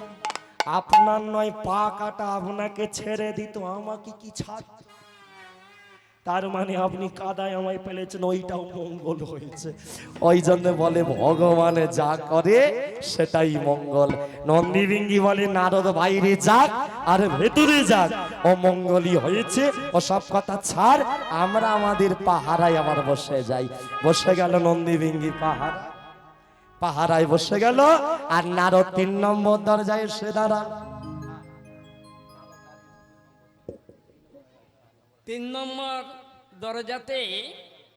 আপনার নয় পা কাটা আপনাকে ছেড়ে দিত, আমাকে কি ছাড়? তার মানে আপনি কাদায় আমায় ফেলেছেন, ওইটাও মঙ্গল হয়েছে। ওই জন্য বলে ভগবানে যা করে সেটাই মঙ্গল। নন্দী বিঙ্গি বলে নারদ বাইরে যাক আর ভেতরে যাক, ও মঙ্গলই হয়েছে। ও সব কথা ছাড়, আমরা আমাদের পাহারায় আবার বসে যাই। বসে গেল নন্দী বিঙ্গি পাহারায় বসে গেল। আর নারদ 3 নম্বর দরজায় এসে দাঁড়ান। 3 নম্বর দরজাতে